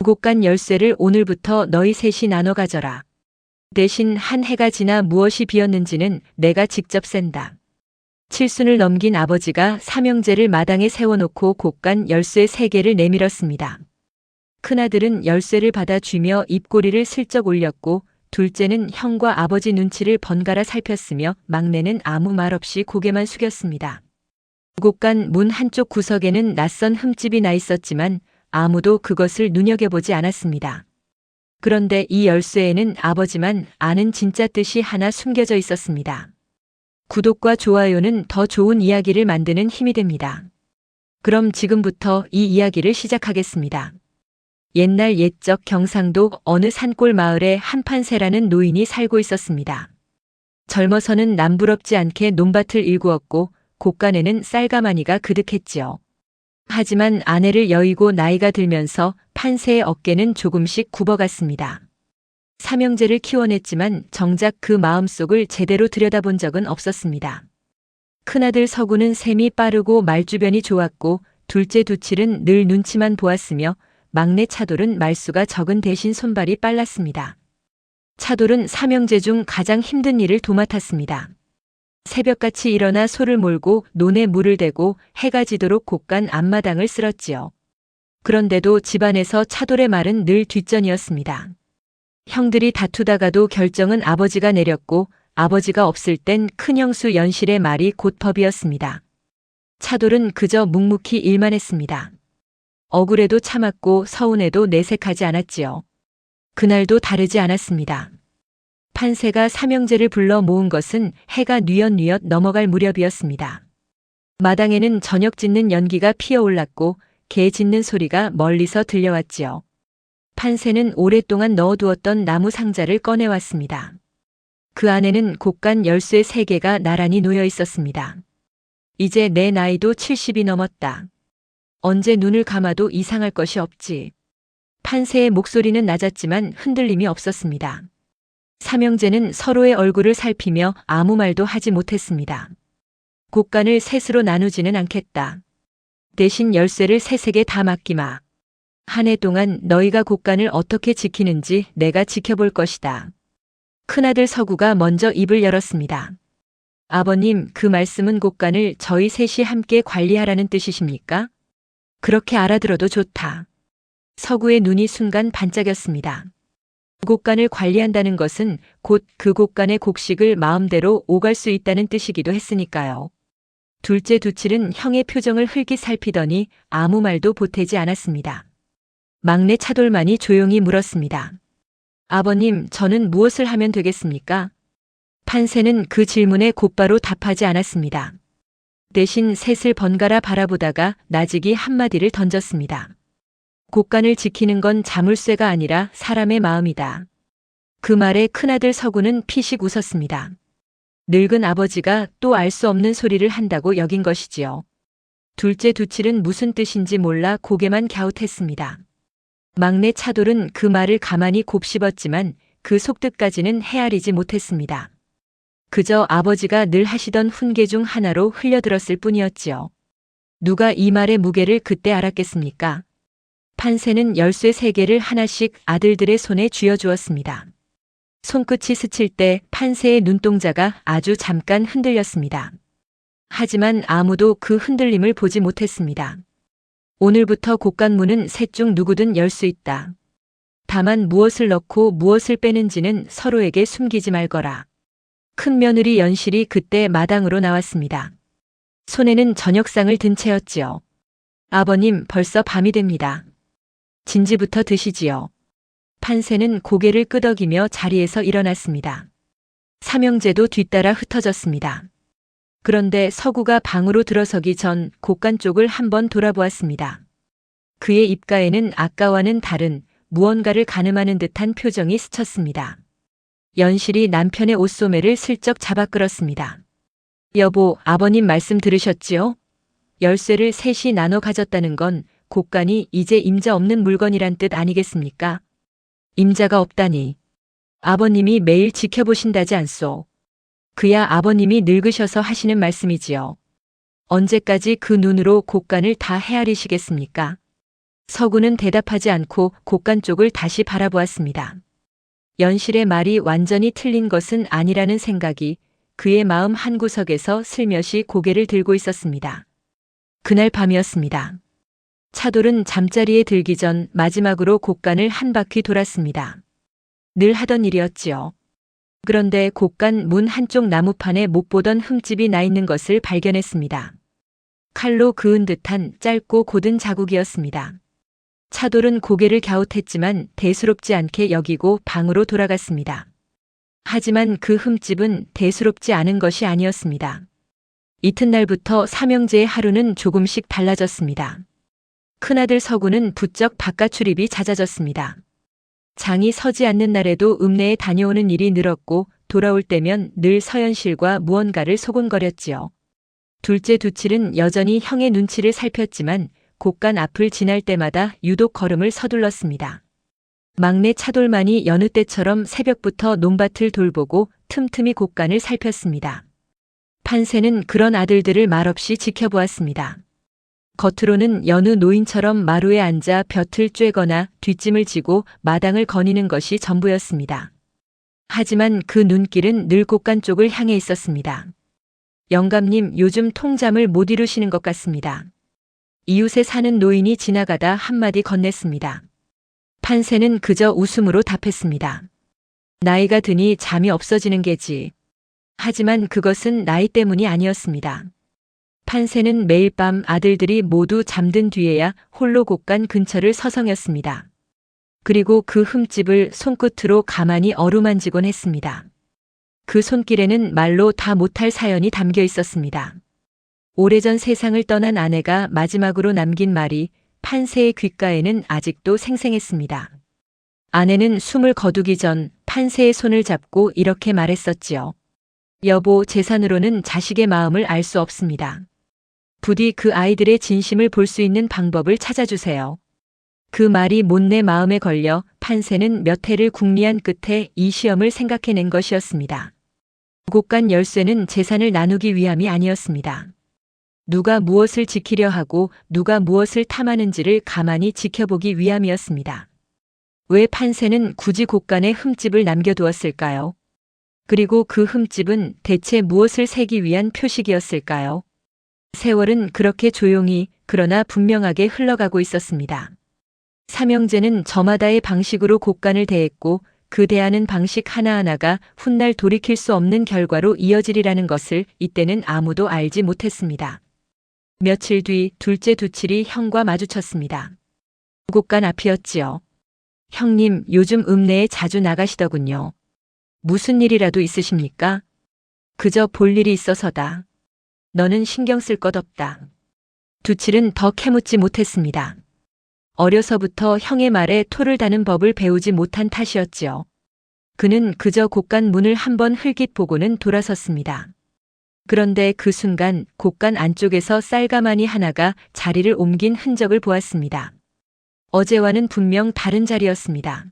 곳간 열쇠를 오늘부터 너희 셋이 나눠 가져라. 대신 한 해가 지나 무엇이 비었는지는 내가 직접 센다. 칠순을 넘긴 아버지가 삼형제를 마당에 세워놓고 곳간 열쇠 3개를 내밀었습니다. 큰아들은 열쇠를 받아 쥐며 입꼬리를 슬쩍 올렸고 둘째는 형과 아버지 눈치를 번갈아 살폈으며 막내는 아무 말 없이 고개만 숙였습니다. 곳간 문 한쪽 구석에는 낯선 흠집이 나 있었지만 아무도 그것을 눈여겨보지 않았습니다. 그런데 이 열쇠에는 아버지만 아는 진짜 뜻이 하나 숨겨져 있었습니다. 구독과 좋아요는 더 좋은 이야기를 만드는 힘이 됩니다. 그럼 지금부터 이 이야기를 시작하겠습니다. 옛날 옛적 경상도 어느 산골 마을에 한판세라는 노인이 살고 있었습니다. 젊어서는 남부럽지 않게 논밭을 일구었고 곳간에는 쌀가마니가 그득했지요. 하지만 아내를 여의고 나이가 들면서 판세의 어깨는 조금씩 굽어갔습니다. 삼형제를 키워냈지만 정작 그 마음속을 제대로 들여다본 적은 없었습니다. 큰아들 서구는 셈이 빠르고 말주변이 좋았고 둘째 두칠은 늘 눈치만 보았으며 막내 차돌은 말수가 적은 대신 손발이 빨랐습니다. 차돌은 삼형제 중 가장 힘든 일을 도맡았습니다. 새벽같이 일어나 소를 몰고 논에 물을 대고 해가 지도록 곳간 앞마당을 쓸었지요. 그런데도 집안에서 차돌의 말은 늘 뒷전이었습니다. 형들이 다투다가도 결정은 아버지가 내렸고 아버지가 없을 땐 큰형수 연실의 말이 곧 법이었습니다. 차돌은 그저 묵묵히 일만 했습니다. 억울해도 참았고 서운해도 내색하지 않았지요. 그날도 다르지 않았습니다. 판세가 삼형제를 불러 모은 것은 해가 뉘엿뉘엿 넘어갈 무렵이었습니다. 마당에는 저녁 짖는 연기가 피어올랐고 개 짖는 소리가 멀리서 들려왔지요. 판세는 오랫동안 넣어두었던 나무 상자를 꺼내왔습니다. 그 안에는 곳간 열쇠 3개가 나란히 놓여 있었습니다. 이제 내 나이도 70이 넘었다. 언제 눈을 감아도 이상할 것이 없지. 판세의 목소리는 낮았지만 흔들림이 없었습니다. 삼형제는 서로의 얼굴을 살피며 아무 말도 하지 못했습니다. 곳간을 셋으로 나누지는 않겠다. 대신 열쇠를 셋에게 다 맡기마. 한 해 동안 너희가 곳간을 어떻게 지키는지 내가 지켜볼 것이다. 큰아들 서구가 먼저 입을 열었습니다. 아버님, 그 말씀은 곳간을 저희 셋이 함께 관리하라는 뜻이십니까? 그렇게 알아들어도 좋다. 서구의 눈이 순간 반짝였습니다. 곳간을 관리한다는 것은 곧 그 곳간의 곡식을 마음대로 오갈 수 있다는 뜻이기도 했으니까요. 둘째 두칠은 형의 표정을 흘깃 살피더니 아무 말도 보태지 않았습니다. 막내 차돌만이 조용히 물었습니다. 아버님, 저는 무엇을 하면 되겠습니까? 판세는 그 질문에 곧바로 답하지 않았습니다. 대신 셋을 번갈아 바라보다가 나직이 한마디를 던졌습니다. 곳간을 지키는 건 자물쇠가 아니라 사람의 마음이다. 그 말에 큰아들 서구는 피식 웃었습니다. 늙은 아버지가 또 알 수 없는 소리를 한다고 여긴 것이지요. 둘째 두칠은 무슨 뜻인지 몰라 고개만 갸웃했습니다. 막내 차돌은 그 말을 가만히 곱씹었지만 그 속뜻까지는 헤아리지 못했습니다. 그저 아버지가 늘 하시던 훈계 중 하나로 흘려들었을 뿐이었지요. 누가 이 말의 무게를 그때 알았겠습니까? 판세는 열쇠 3개를 하나씩 아들들의 손에 쥐어주었습니다. 손끝이 스칠 때 판세의 눈동자가 아주 잠깐 흔들렸습니다. 하지만 아무도 그 흔들림을 보지 못했습니다. 오늘부터 곳간문은 셋 중 누구든 열 수 있다. 다만 무엇을 넣고 무엇을 빼는지는 서로에게 숨기지 말거라. 큰 며느리 연실이 그때 마당으로 나왔습니다. 손에는 저녁상을 든 채였지요. 아버님, 벌써 밤이 됩니다. 진지부터 드시지요. 판세는 고개를 끄덕이며 자리에서 일어났습니다. 삼형제도 뒤따라 흩어졌습니다. 그런데 서구가 방으로 들어서기 전 곳간 쪽을 한번 돌아보았습니다. 그의 입가에는 아까와는 다른 무언가를 가늠하는 듯한 표정이 스쳤습니다. 연실이 남편의 옷소매를 슬쩍 잡아 끌었습니다. 여보, 아버님 말씀 들으셨지요? 열쇠를 셋이 나눠 가졌다는 건 곳간이 이제 임자 없는 물건이란 뜻 아니겠습니까? 임자가 없다니. 아버님이 매일 지켜보신다지 않소. 그야 아버님이 늙으셔서 하시는 말씀이지요. 언제까지 그 눈으로 곳간을 다 헤아리시겠습니까? 서구는 대답하지 않고 곡간 쪽을 다시 바라보았습니다. 연실의 말이 완전히 틀린 것은 아니라는 생각이 그의 마음 한구석에서 슬며시 고개를 들고 있었습니다. 그날 밤이었습니다. 차돌은 잠자리에 들기 전 마지막으로 곡간을 한 바퀴 돌았습니다. 늘 하던 일이었지요. 그런데 곡간 문 한쪽 나무판에 못 보던 흠집이 나 있는 것을 발견했습니다. 칼로 그은 듯한 짧고 곧은 자국이었습니다. 차돌은 고개를 갸웃했지만 대수롭지 않게 여기고 방으로 돌아갔습니다. 하지만 그 흠집은 대수롭지 않은 것이 아니었습니다. 이튿날부터 삼형제의 하루는 조금씩 달라졌습니다. 큰아들 서구는 부쩍 바깥 출입이 잦아졌습니다. 장이 서지 않는 날에도 읍내에 다녀오는 일이 늘었고 돌아올 때면 늘 서연실과 무언가를 소곤거렸지요. 둘째 두칠은 여전히 형의 눈치를 살폈지만 곡간 앞을 지날 때마다 유독 걸음을 서둘렀습니다. 막내 차돌만이 여느 때처럼 새벽부터 논밭을 돌보고 틈틈이 곡간을 살폈습니다. 판세는 그런 아들들을 말없이 지켜보았습니다. 겉으로는 여느 노인처럼 마루에 앉아 볕을 쬐거나 뒷짐을 지고 마당을 거니는 것이 전부였습니다. 하지만 그 눈길은 늘 곡간 쪽을 향해 있었습니다. 영감님, 요즘 통잠을 못 이루시는 것 같습니다. 이웃에 사는 노인이 지나가다 한마디 건넸습니다. 판세는 그저 웃음으로 답했습니다. 나이가 드니 잠이 없어지는 게지. 하지만 그것은 나이 때문이 아니었습니다. 판세는 매일 밤 아들들이 모두 잠든 뒤에야 홀로 곡간 근처를 서성였습니다. 그리고 그 흠집을 손끝으로 가만히 어루만지곤 했습니다. 그 손길에는 말로 다 못할 사연이 담겨 있었습니다. 오래전 세상을 떠난 아내가 마지막으로 남긴 말이 판세의 귓가에는 아직도 생생했습니다. 아내는 숨을 거두기 전 판세의 손을 잡고 이렇게 말했었지요. 여보, 재산으로는 자식의 마음을 알 수 없습니다. 부디 그 아이들의 진심을 볼 수 있는 방법을 찾아주세요. 그 말이 못내 마음에 걸려 판세는 몇 해를 궁리한 끝에 이 시험을 생각해낸 것이었습니다. 곡간 열쇠는 재산을 나누기 위함이 아니었습니다. 누가 무엇을 지키려 하고 누가 무엇을 탐하는지를 가만히 지켜보기 위함이었습니다. 왜 판세는 굳이 곡간에 흠집을 남겨두었을까요? 그리고 그 흠집은 대체 무엇을 세기 위한 표식이었을까요? 세월은 그렇게 조용히 그러나 분명하게 흘러가고 있었습니다. 삼형제는 저마다의 방식으로 곡간을 대했고 그 대하는 방식 하나하나가 훗날 돌이킬 수 없는 결과로 이어지리라는 것을 이때는 아무도 알지 못했습니다. 며칠 뒤 둘째 두칠이 형과 마주쳤습니다. 곡간 앞이었지요. 형님, 요즘 읍내에 자주 나가시더군요. 무슨 일이라도 있으십니까? 그저 볼 일이 있어서다. 너는 신경 쓸 것 없다. 두칠은 더 캐묻지 못했습니다. 어려서부터 형의 말에 토를 다는 법을 배우지 못한 탓이었지요. 그는 그저 곡간 문을 한번 흘깃 보고는 돌아섰습니다. 그런데 그 순간 곡간 안쪽에서 쌀가마니 하나가 자리를 옮긴 흔적을 보았습니다. 어제와는 분명 다른 자리였습니다.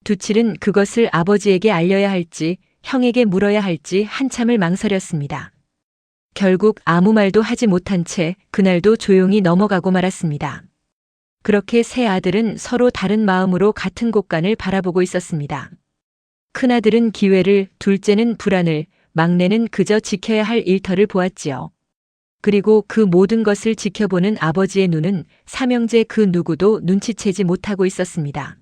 두칠은 그것을 아버지에게 알려야 할지 형에게 물어야 할지 한참을 망설였습니다. 결국 아무 말도 하지 못한 채 그날도 조용히 넘어가고 말았습니다. 그렇게 세 아들은 서로 다른 마음으로 같은 곡간을 바라보고 있었습니다. 큰아들은 기회를, 둘째는 불안을, 막내는 그저 지켜야 할 일터를 보았지요. 그리고 그 모든 것을 지켜보는 아버지의 눈은 삼형제 그 누구도 눈치채지 못하고 있었습니다.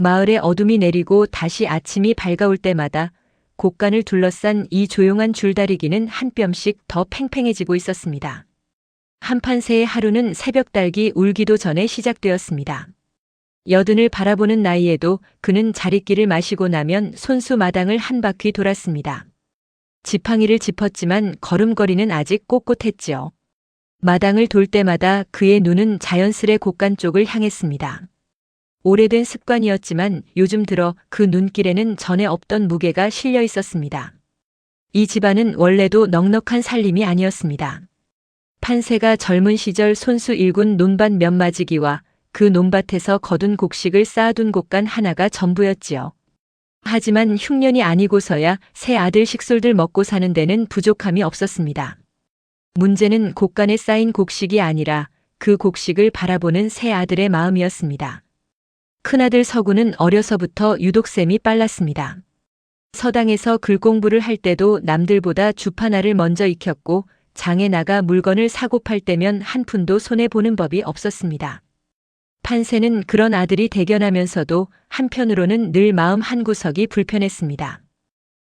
마을에 어둠이 내리고 다시 아침이 밝아올 때마다 곡간을 둘러싼 이 조용한 줄다리기는 한 뼘씩 더 팽팽해지고 있었습니다. 한판세의 하루는 새벽달기 울기도 전에 시작되었습니다. 여든을 바라보는 나이에도 그는 자릿기를 마시고 나면 손수 마당을 한 바퀴 돌았습니다. 지팡이를 짚었지만 걸음걸이는 아직 꼿꼿했지요. 마당을 돌 때마다 그의 눈은 자연스레 곡간 쪽을 향했습니다. 오래된 습관이었지만 요즘 들어 그 눈길에는 전에 없던 무게가 실려 있었습니다. 이 집안은 원래도 넉넉한 살림이 아니었습니다. 판세가 젊은 시절 손수 일군 논밭 몇 마지기와 그 논밭에서 거둔 곡식을 쌓아둔 곡간 하나가 전부였지요. 하지만 흉년이 아니고서야 세 아들 식솔들 먹고 사는 데는 부족함이 없었습니다. 문제는 곡간에 쌓인 곡식이 아니라 그 곡식을 바라보는 세 아들의 마음이었습니다. 큰아들 서구는 어려서부터 유독 셈이 빨랐습니다. 서당에서 글 공부를 할 때도 남들보다 주파나를 먼저 익혔고 장에 나가 물건을 사고 팔 때면 한 푼도 손해보는 법이 없었습니다. 판세는 그런 아들이 대견하면서도 한편으로는 늘 마음 한구석이 불편했습니다.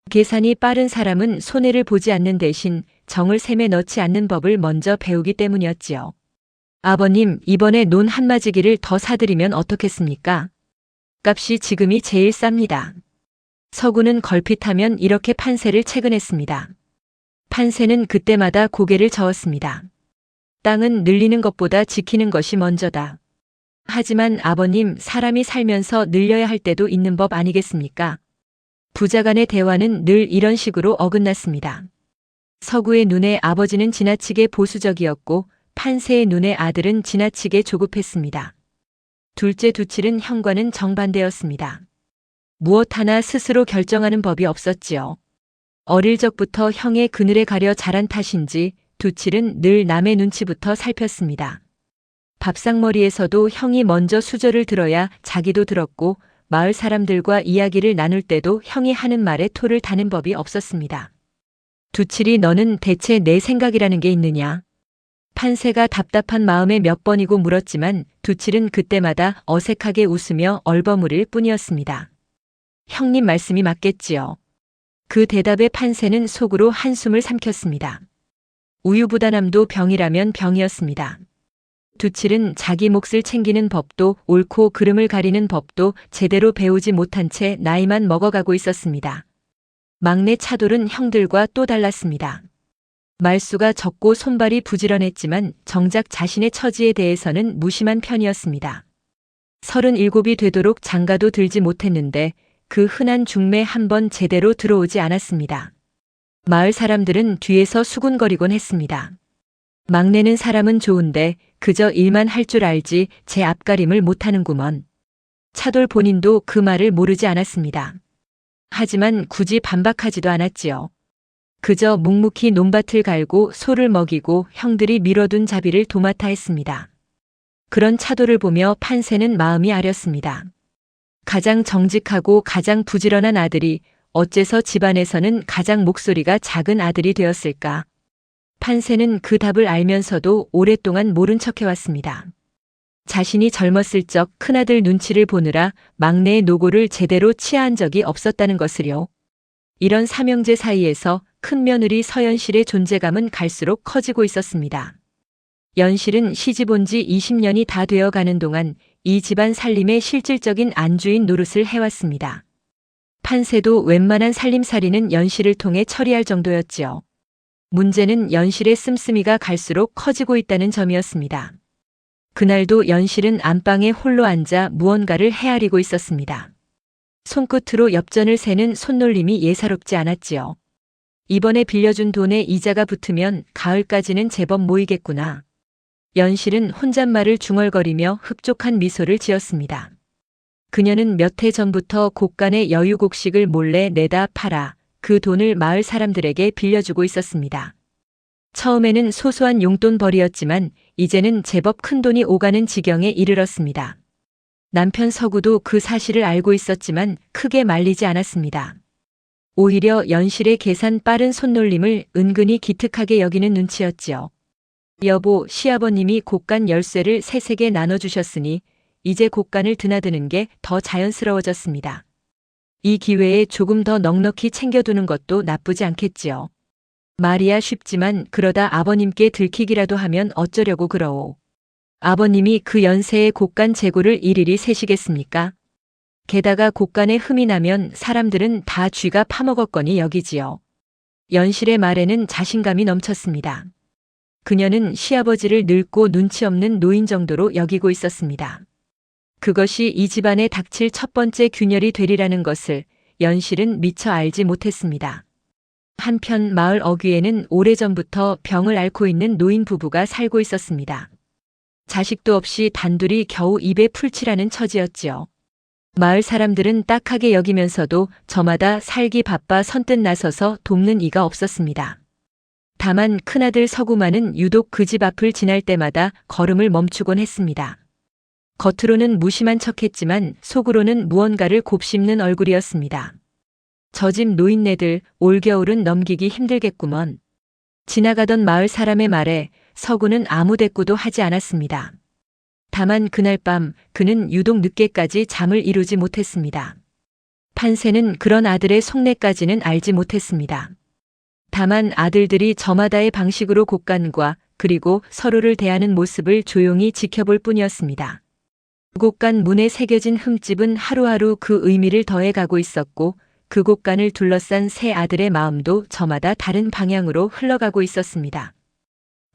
계산이 빠른 사람은 손해를 보지 않는 대신 정을 셈에 넣지 않는 법을 먼저 배우기 때문이었지요. 아버님, 이번에 논 한마지기를 더 사드리면 어떻겠습니까? 값이 지금이 제일 쌉니다. 서구는 걸핏하면 이렇게 판세를 채근했습니다. 판세는 그때마다 고개를 저었습니다. 땅은 늘리는 것보다 지키는 것이 먼저다. 하지만 아버님, 사람이 살면서 늘려야 할 때도 있는 법 아니겠습니까? 부자 간의 대화는 늘 이런 식으로 어긋났습니다. 서구의 눈에 아버지는 지나치게 보수적이었고 판세의 눈에 아들은 지나치게 조급했습니다. 둘째 두칠은 형과는 정반대였습니다. 무엇 하나 스스로 결정하는 법이 없었지요. 어릴 적부터 형의 그늘에 가려 자란 탓인지 두칠은 늘 남의 눈치부터 살폈습니다. 밥상머리에서도 형이 먼저 수저를 들어야 자기도 들었고 마을 사람들과 이야기를 나눌 때도 형이 하는 말에 토를 다는 법이 없었습니다. 두칠이 너는 대체 내 생각이라는 게 있느냐? 판세가 답답한 마음에 몇 번이고 물었지만 두칠은 그때마다 어색하게 웃으며 얼버무릴 뿐이었습니다. 형님 말씀이 맞겠지요. 그 대답에 판세는 속으로 한숨을 삼켰습니다. 우유부단함도 병이라면 병이었습니다. 두칠은 자기 몫을 챙기는 법도 옳고 그름을 가리는 법도 제대로 배우지 못한 채 나이만 먹어가고 있었습니다. 막내 차돌은 형들과 또 달랐습니다. 말수가 적고 손발이 부지런했지만 정작 자신의 처지에 대해서는 무심한 편이었습니다. 37이 되도록 장가도 들지 못했는데 그 흔한 중매 한 번 제대로 들어오지 않았습니다. 마을 사람들은 뒤에서 수군거리곤 했습니다. 막내는 사람은 좋은데 그저 일만 할 줄 알지 제 앞가림을 못하는구먼. 차돌 본인도 그 말을 모르지 않았습니다. 하지만 굳이 반박하지도 않았지요. 그저 묵묵히 논밭을 갈고 소를 먹이고 형들이 밀어둔 자비를 도맡아 했습니다. 그런 차돌을 보며 판세는 마음이 아렸습니다. 가장 정직하고 가장 부지런한 아들이 어째서 집안에서는 가장 목소리가 작은 아들이 되었을까? 판세는 그 답을 알면서도 오랫동안 모른 척해왔습니다. 자신이 젊었을 적 큰아들 눈치를 보느라 막내의 노고를 제대로 치하한 적이 없었다는 것을요. 이런 삼형제 사이에서 큰며느리 서연실의 존재감은 갈수록 커지고 있었습니다. 연실은 시집 온 지 20년이 다 되어 가는 동안 이 집안 살림의 실질적인 안주인 노릇을 해왔습니다. 판세도 웬만한 살림살이는 연실을 통해 처리할 정도였지요. 문제는 연실의 씀씀이가 갈수록 커지고 있다는 점이었습니다. 그날도 연실은 안방에 홀로 앉아 무언가를 헤아리고 있었습니다. 손끝으로 엽전을 세는 손놀림이 예사롭지 않았지요. 이번에 빌려준 돈에 이자가 붙으면 가을까지는 제법 모이겠구나. 연실은 혼잣말을 중얼거리며 흡족한 미소를 지었습니다. 그녀는 몇 해 전부터 곡간의 여유곡식을 몰래 내다 팔아 그 돈을 마을 사람들에게 빌려주고 있었습니다. 처음에는 소소한 용돈벌이였지만 이제는 제법 큰 돈이 오가는 지경에 이르렀습니다. 남편 서구도 그 사실을 알고 있었지만 크게 말리지 않았습니다. 오히려 연실의 계산 빠른 손놀림을 은근히 기특하게 여기는 눈치였지요. 여보, 시아버님이 곡간 열쇠를 세세게 나눠주셨으니 이제 곡간을 드나드는 게 더 자연스러워졌습니다. 이 기회에 조금 더 넉넉히 챙겨두는 것도 나쁘지 않겠지요. 말이야 쉽지만 그러다 아버님께 들키기라도 하면 어쩌려고 그러오. 아버님이 그 연세에 곡간 재고를 일일이 세시겠습니까? 게다가 곡간에 흠이 나면 사람들은 다 쥐가 파먹었거니 여기지요. 연실의 말에는 자신감이 넘쳤습니다. 그녀는 시아버지를 늙고 눈치 없는 노인 정도로 여기고 있었습니다. 그것이 이 집안에 닥칠 첫 번째 균열이 되리라는 것을 연실은 미처 알지 못했습니다. 한편 마을 어귀에는 오래전부터 병을 앓고 있는 노인 부부가 살고 있었습니다. 자식도 없이 단둘이 겨우 입에 풀칠하는 처지였지요. 마을 사람들은 딱하게 여기면서도 저마다 살기 바빠 선뜻 나서서 돕는 이가 없었습니다. 다만 큰아들 서구만은 유독 그 집 앞을 지날 때마다 걸음을 멈추곤 했습니다. 겉으로는 무심한 척했지만 속으로는 무언가를 곱씹는 얼굴이었습니다. 저 집 노인네들 올겨울은 넘기기 힘들겠구먼. 지나가던 마을 사람의 말에 서구는 아무 대꾸도 하지 않았습니다. 다만 그날 밤 그는 유독 늦게까지 잠을 이루지 못했습니다. 판세는 그런 아들의 속내까지는 알지 못했습니다. 다만 아들들이 저마다의 방식으로 곡간과 그리고 서로를 대하는 모습을 조용히 지켜볼 뿐이었습니다. 곡간 문에 새겨진 흠집은 하루하루 그 의미를 더해가고 있었고 그 곡간을 둘러싼 세 아들의 마음도 저마다 다른 방향으로 흘러가고 있었습니다.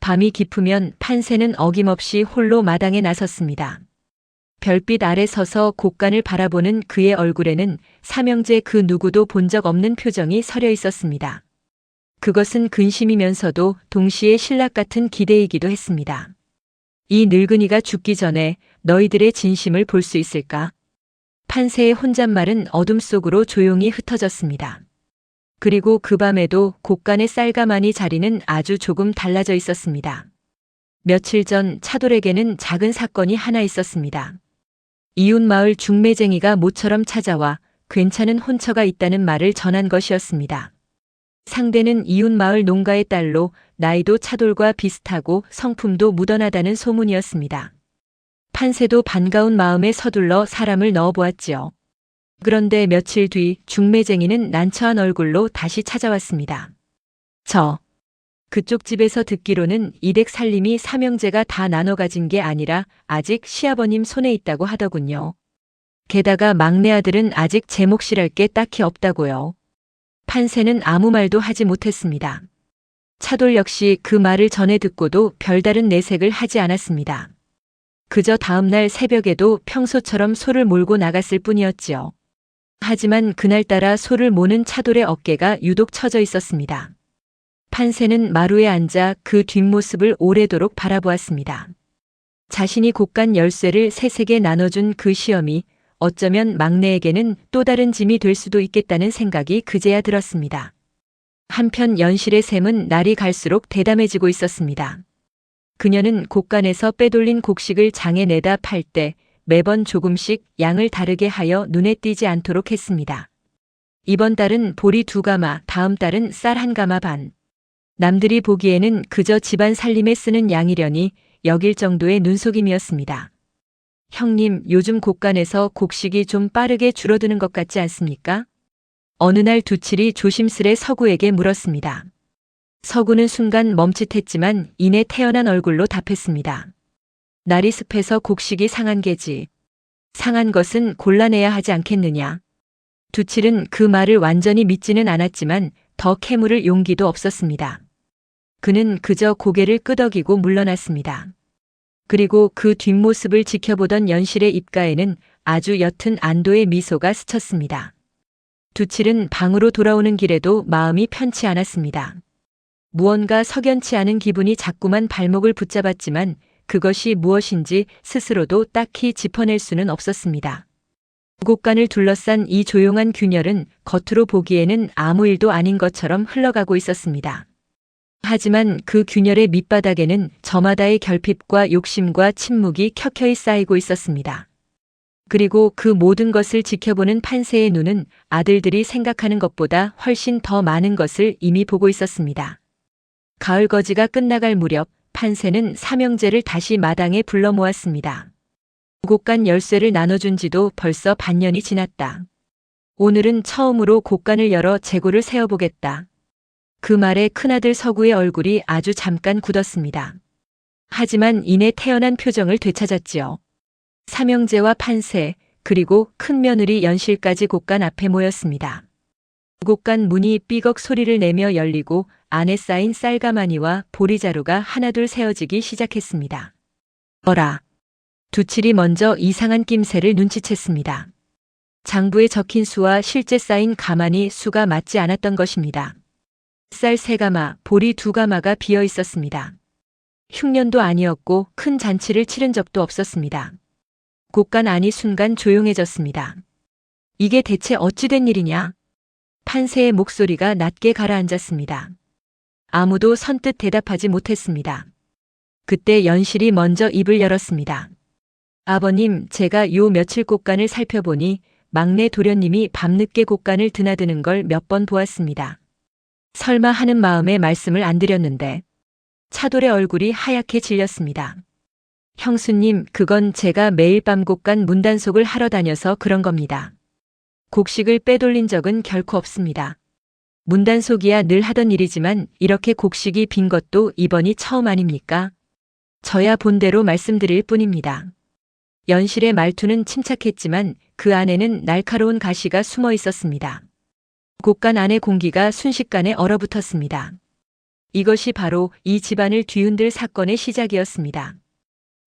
밤이 깊으면 판세는 어김없이 홀로 마당에 나섰습니다. 별빛 아래 서서 곡간을 바라보는 그의 얼굴에는 삼형제 그 누구도 본 적 없는 표정이 서려 있었습니다. 그것은 근심이면서도 동시에 신락 같은 기대이기도 했습니다. 이 늙은이가 죽기 전에 너희들의 진심을 볼 수 있을까? 판세의 혼잣말은 어둠 속으로 조용히 흩어졌습니다. 그리고 그 밤에도 곡간의 쌀가마니 자리는 아주 조금 달라져 있었습니다. 며칠 전 차돌에게는 작은 사건이 하나 있었습니다. 이웃마을 중매쟁이가 모처럼 찾아와 괜찮은 혼처가 있다는 말을 전한 것이었습니다. 상대는 이웃마을 농가의 딸로 나이도 차돌과 비슷하고 성품도 무던하다는 소문이었습니다. 판세도 반가운 마음에 서둘러 사람을 넣어보았지요. 그런데 며칠 뒤 중매쟁이는 난처한 얼굴로 다시 찾아왔습니다. 그쪽 집에서 듣기로는 이댁 살림이 삼형제가 다 나눠 가진 게 아니라 아직 시아버님 손에 있다고 하더군요. 게다가 막내 아들은 아직 제 몫이랄 게 딱히 없다고요. 판세는 아무 말도 하지 못했습니다. 차돌 역시 그 말을 전해 듣고도 별다른 내색을 하지 않았습니다. 그저 다음날 새벽에도 평소처럼 소를 몰고 나갔을 뿐이었지요. 하지만 그날따라 소를 모는 차돌의 어깨가 유독 처져 있었습니다. 판세는 마루에 앉아 그 뒷모습을 오래도록 바라보았습니다. 자신이 곡간 열쇠를 세세게 나눠준 그 시험이 어쩌면 막내에게는 또 다른 짐이 될 수도 있겠다는 생각이 그제야 들었습니다. 한편 연실의 셈은 날이 갈수록 대담해지고 있었습니다. 그녀는 곡간에서 빼돌린 곡식을 장에 내다 팔 때 매번 조금씩 양을 다르게 하여 눈에 띄지 않도록 했습니다. 이번 달은 보리 2가마, 다음 달은 쌀 1가마 반. 남들이 보기에는 그저 집안 살림에 쓰는 양이려니 여길 정도의 눈속임이었습니다. 형님, 요즘 곡간에서 곡식이 좀 빠르게 줄어드는 것 같지 않습니까? 어느 날 두칠이 조심스레 서구에게 물었습니다. 서구는 순간 멈칫했지만 이내 태연한 얼굴로 답했습니다. 날이 습해서 곡식이 상한 게지. 상한 것은 골라내야 하지 않겠느냐. 두칠은 그 말을 완전히 믿지는 않았지만 더 캐물을 용기도 없었습니다. 그는 그저 고개를 끄덕이고 물러났습니다. 그리고 그 뒷모습을 지켜보던 연실의 입가에는 아주 옅은 안도의 미소가 스쳤습니다. 두칠은 방으로 돌아오는 길에도 마음이 편치 않았습니다. 무언가 석연치 않은 기분이 자꾸만 발목을 붙잡았지만 그것이 무엇인지 스스로도 딱히 짚어낼 수는 없었습니다. 곡간을 둘러싼 이 조용한 균열은 겉으로 보기에는 아무 일도 아닌 것처럼 흘러가고 있었습니다. 하지만 그 균열의 밑바닥에는 저마다의 결핍과 욕심과 침묵이 켜켜이 쌓이고 있었습니다. 그리고 그 모든 것을 지켜보는 판세의 눈은 아들들이 생각하는 것보다 훨씬 더 많은 것을 이미 보고 있었습니다. 가을 거지가 끝나갈 무렵 판세는 삼형제를 다시 마당에 불러 모았습니다. 곡간 열쇠를 나눠준 지도 벌써 반년이 지났다. 오늘은 처음으로 곡간을 열어 재고를 세어보겠다. 그 말에 큰아들 서구의 얼굴이 아주 잠깐 굳었습니다. 하지만 이내 태연한 표정을 되찾았지요. 삼형제와 판세, 그리고 큰며느리 연실까지 곡간 앞에 모였습니다. 곡간 문이 삐걱 소리를 내며 열리고 안에 쌓인 쌀가마니와 보리자루가 하나둘 세어지기 시작했습니다. 두칠이 먼저 이상한 낌새를 눈치챘습니다. 장부에 적힌 수와 실제 쌓인 가마니 수가 맞지 않았던 것입니다. 쌀 3가마, 보리 2가마가 비어 있었습니다. 흉년도 아니었고 큰 잔치를 치른 적도 없었습니다. 곡간 안이 순간 조용해졌습니다. 이게 대체 어찌된 일이냐? 판세의 목소리가 낮게 가라앉았습니다. 아무도 선뜻 대답하지 못했습니다. 그때 연실이 먼저 입을 열었습니다. 아버님, 제가 요 며칠 곳간을 살펴보니 막내 도련님이 밤늦게 곳간을 드나드는 걸 몇 번 보았습니다. 설마 하는 마음에 말씀을 안 드렸는데 차돌의 얼굴이 하얗게 질렸습니다. 형수님, 그건 제가 매일 밤 곳간 문단속을 하러 다녀서 그런 겁니다. 곡식을 빼돌린 적은 결코 없습니다. 문단속이야 늘 하던 일이지만 이렇게 곡식이 빈 것도 이번이 처음 아닙니까? 저야 본대로 말씀드릴 뿐입니다. 연실의 말투는 침착했지만 그 안에는 날카로운 가시가 숨어 있었습니다. 곳간 안의 공기가 순식간에 얼어붙었습니다. 이것이 바로 이 집안을 뒤흔들 사건의 시작이었습니다.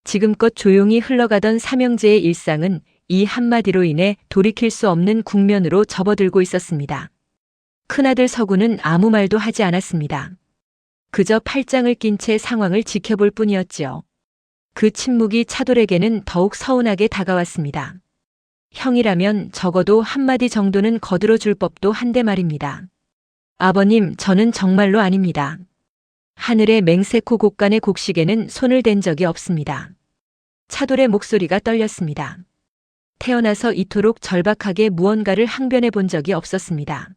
지금껏 조용히 흘러가던 삼형제의 일상은 이 한마디로 인해 돌이킬 수 없는 국면으로 접어들고 있었습니다. 큰아들 서구는 아무 말도 하지 않았습니다. 그저 팔짱을 낀 채 상황을 지켜볼 뿐이었지요. 그 침묵이 차돌에게는 더욱 서운하게 다가왔습니다. 형이라면 적어도 한마디 정도는 거들어 줄 법도 한데 말입니다. 아버님, 저는 정말로 아닙니다. 하늘의 맹세코 곳간의 곡식에는 손을 댄 적이 없습니다. 차돌의 목소리가 떨렸습니다. 태어나서 이토록 절박하게 무언가를 항변해 본 적이 없었습니다.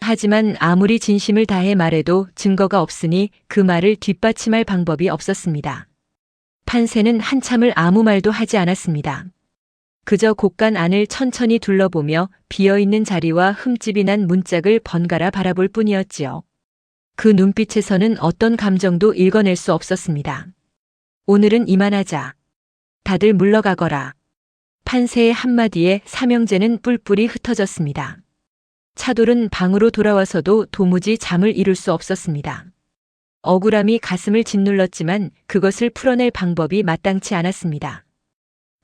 하지만 아무리 진심을 다해 말해도 증거가 없으니 그 말을 뒷받침할 방법이 없었습니다. 판세는 한참을 아무 말도 하지 않았습니다. 그저 곳간 안을 천천히 둘러보며 비어있는 자리와 흠집이 난 문짝을 번갈아 바라볼 뿐이었지요. 그 눈빛에서는 어떤 감정도 읽어낼 수 없었습니다. 오늘은 이만하자. 다들 물러가거라. 판세의 한마디에 삼형제는 뿔뿔이 흩어졌습니다. 차돌은 방으로 돌아와서도 도무지 잠을 이룰 수 없었습니다. 억울함이 가슴을 짓눌렀지만 그것을 풀어낼 방법이 마땅치 않았습니다.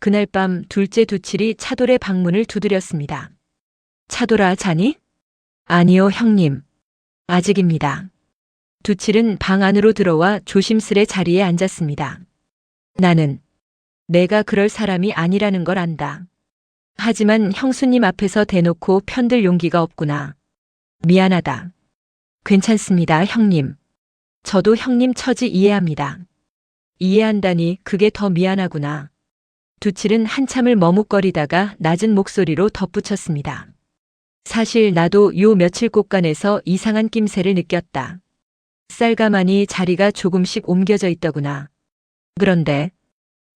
그날 밤 둘째 두칠이 차돌의 방문을 두드렸습니다. 차돌아, 자니? 아니요, 형님. 아직입니다. 두칠은 방 안으로 들어와 조심스레 자리에 앉았습니다. 나는 내가 그럴 사람이 아니라는 걸 안다. 하지만 형수님 앞에서 대놓고 편들 용기가 없구나. 미안하다. 괜찮습니다, 형님. 저도 형님 처지 이해합니다. 이해한다니 그게 더 미안하구나. 두칠은 한참을 머뭇거리다가 낮은 목소리로 덧붙였습니다. 사실 나도 요 며칠 곳간에서 이상한 낌새를 느꼈다. 쌀가마니 자리가 조금씩 옮겨져 있더구나. 그런데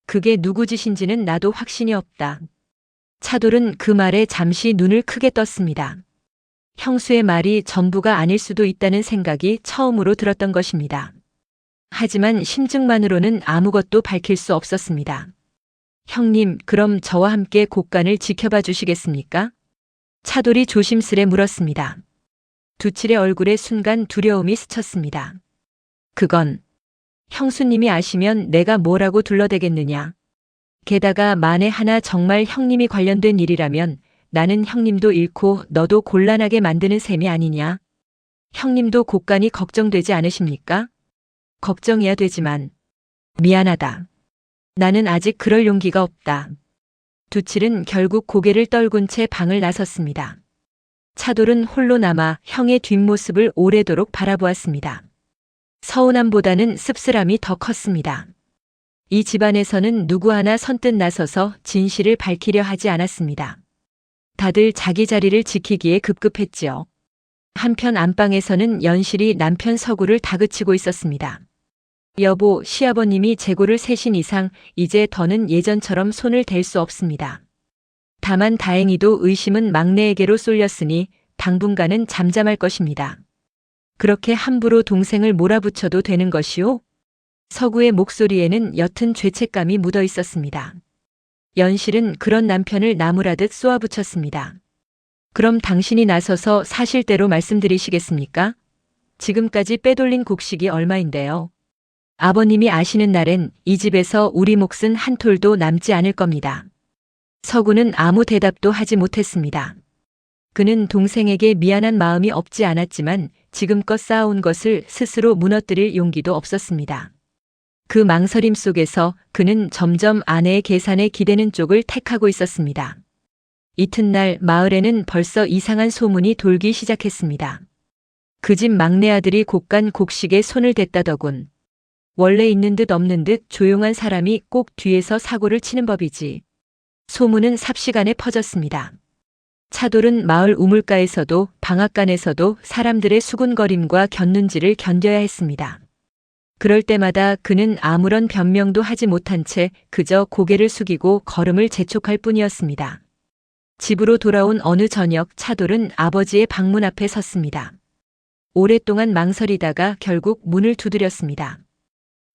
그게 누구 짓인지는 나도 확신이 없다. 차돌은 그 말에 잠시 눈을 크게 떴습니다. 형수의 말이 전부가 아닐 수도 있다는 생각이 처음으로 들었던 것입니다. 하지만 심증만으로는 아무것도 밝힐 수 없었습니다. 형님, 그럼 저와 함께 곳간을 지켜봐 주시겠습니까? 차돌이 조심스레 물었습니다. 두칠의 얼굴에 순간 두려움이 스쳤습니다. 그건 형수님이 아시면 내가 뭐라고 둘러대겠느냐. 게다가 만에 하나 정말 형님이 관련된 일이라면 나는 형님도 잃고 너도 곤란하게 만드는 셈이 아니냐. 형님도 곳간이 걱정되지 않으십니까? 걱정이야 되지만 미안하다. 나는 아직 그럴 용기가 없다. 두칠은 결국 고개를 떨군 채 방을 나섰습니다. 차돌은 홀로 남아 형의 뒷모습을 오래도록 바라보았습니다. 서운함보다는 씁쓸함이 더 컸습니다. 이 집안에서는 누구 하나 선뜻 나서서 진실을 밝히려 하지 않았습니다. 다들 자기 자리를 지키기에 급급했지요. 한편 안방에서는 연실이 남편 서구를 다그치고 있었습니다. 여보, 시아버님이 재고를 세신 이상 이제 더는 예전처럼 손을 댈 수 없습니다. 다만 다행히도 의심은 막내에게로 쏠렸으니 당분간은 잠잠할 것입니다. 그렇게 함부로 동생을 몰아붙여도 되는 것이오? 서구의 목소리에는 옅은 죄책감이 묻어 있었습니다. 연실은 그런 남편을 나무라듯 쏘아붙였습니다. 그럼 당신이 나서서 사실대로 말씀드리시겠습니까? 지금까지 빼돌린 곡식이 얼마인데요. 아버님이 아시는 날엔 이 집에서 우리 몫은 한 톨도 남지 않을 겁니다. 서구는 아무 대답도 하지 못했습니다. 그는 동생에게 미안한 마음이 없지 않았지만 지금껏 쌓아온 것을 스스로 무너뜨릴 용기도 없었습니다. 그 망설임 속에서 그는 점점 아내의 계산에 기대는 쪽을 택하고 있었습니다. 이튿날 마을에는 벌써 이상한 소문이 돌기 시작했습니다. 그 집 막내 아들이 곡간곡식에 손을 댔다더군. 원래 있는 듯 없는 듯 조용한 사람이 꼭 뒤에서 사고를 치는 법이지. 소문은 삽시간에 퍼졌습니다. 차돌은 마을 우물가에서도 방앗간에서도 사람들의 수군거림과 곁눈질을 견뎌야 했습니다. 그럴 때마다 그는 아무런 변명도 하지 못한 채 그저 고개를 숙이고 걸음을 재촉할 뿐이었습니다. 집으로 돌아온 어느 저녁 차돌은 아버지의 방문 앞에 섰습니다. 오랫동안 망설이다가 결국 문을 두드렸습니다.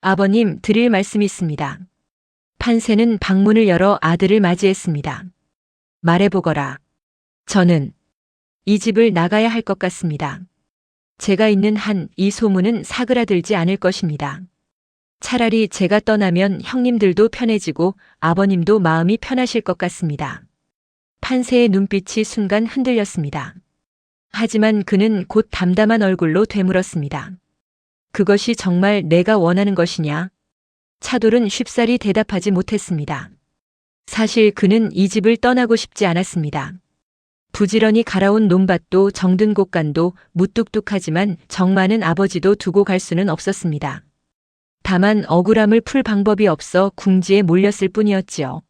아버님, 드릴 말씀이 있습니다. 판세는 방문을 열어 아들을 맞이했습니다. 말해보거라. 저는 이 집을 나가야 할 것 같습니다. 제가 있는 한 이 소문은 사그라들지 않을 것입니다. 차라리 제가 떠나면 형님들도 편해지고 아버님도 마음이 편하실 것 같습니다. 판세의 눈빛이 순간 흔들렸습니다. 하지만 그는 곧 담담한 얼굴로 되물었습니다. 그것이 정말 내가 원하는 것이냐? 차돌은 쉽사리 대답하지 못했습니다. 사실 그는 이 집을 떠나고 싶지 않았습니다. 부지런히 갈아온 논밭도 정든 곳간도 무뚝뚝하지만 정 많은 아버지도 두고 갈 수는 없었습니다. 다만 억울함을 풀 방법이 없어 궁지에 몰렸을 뿐이었지요.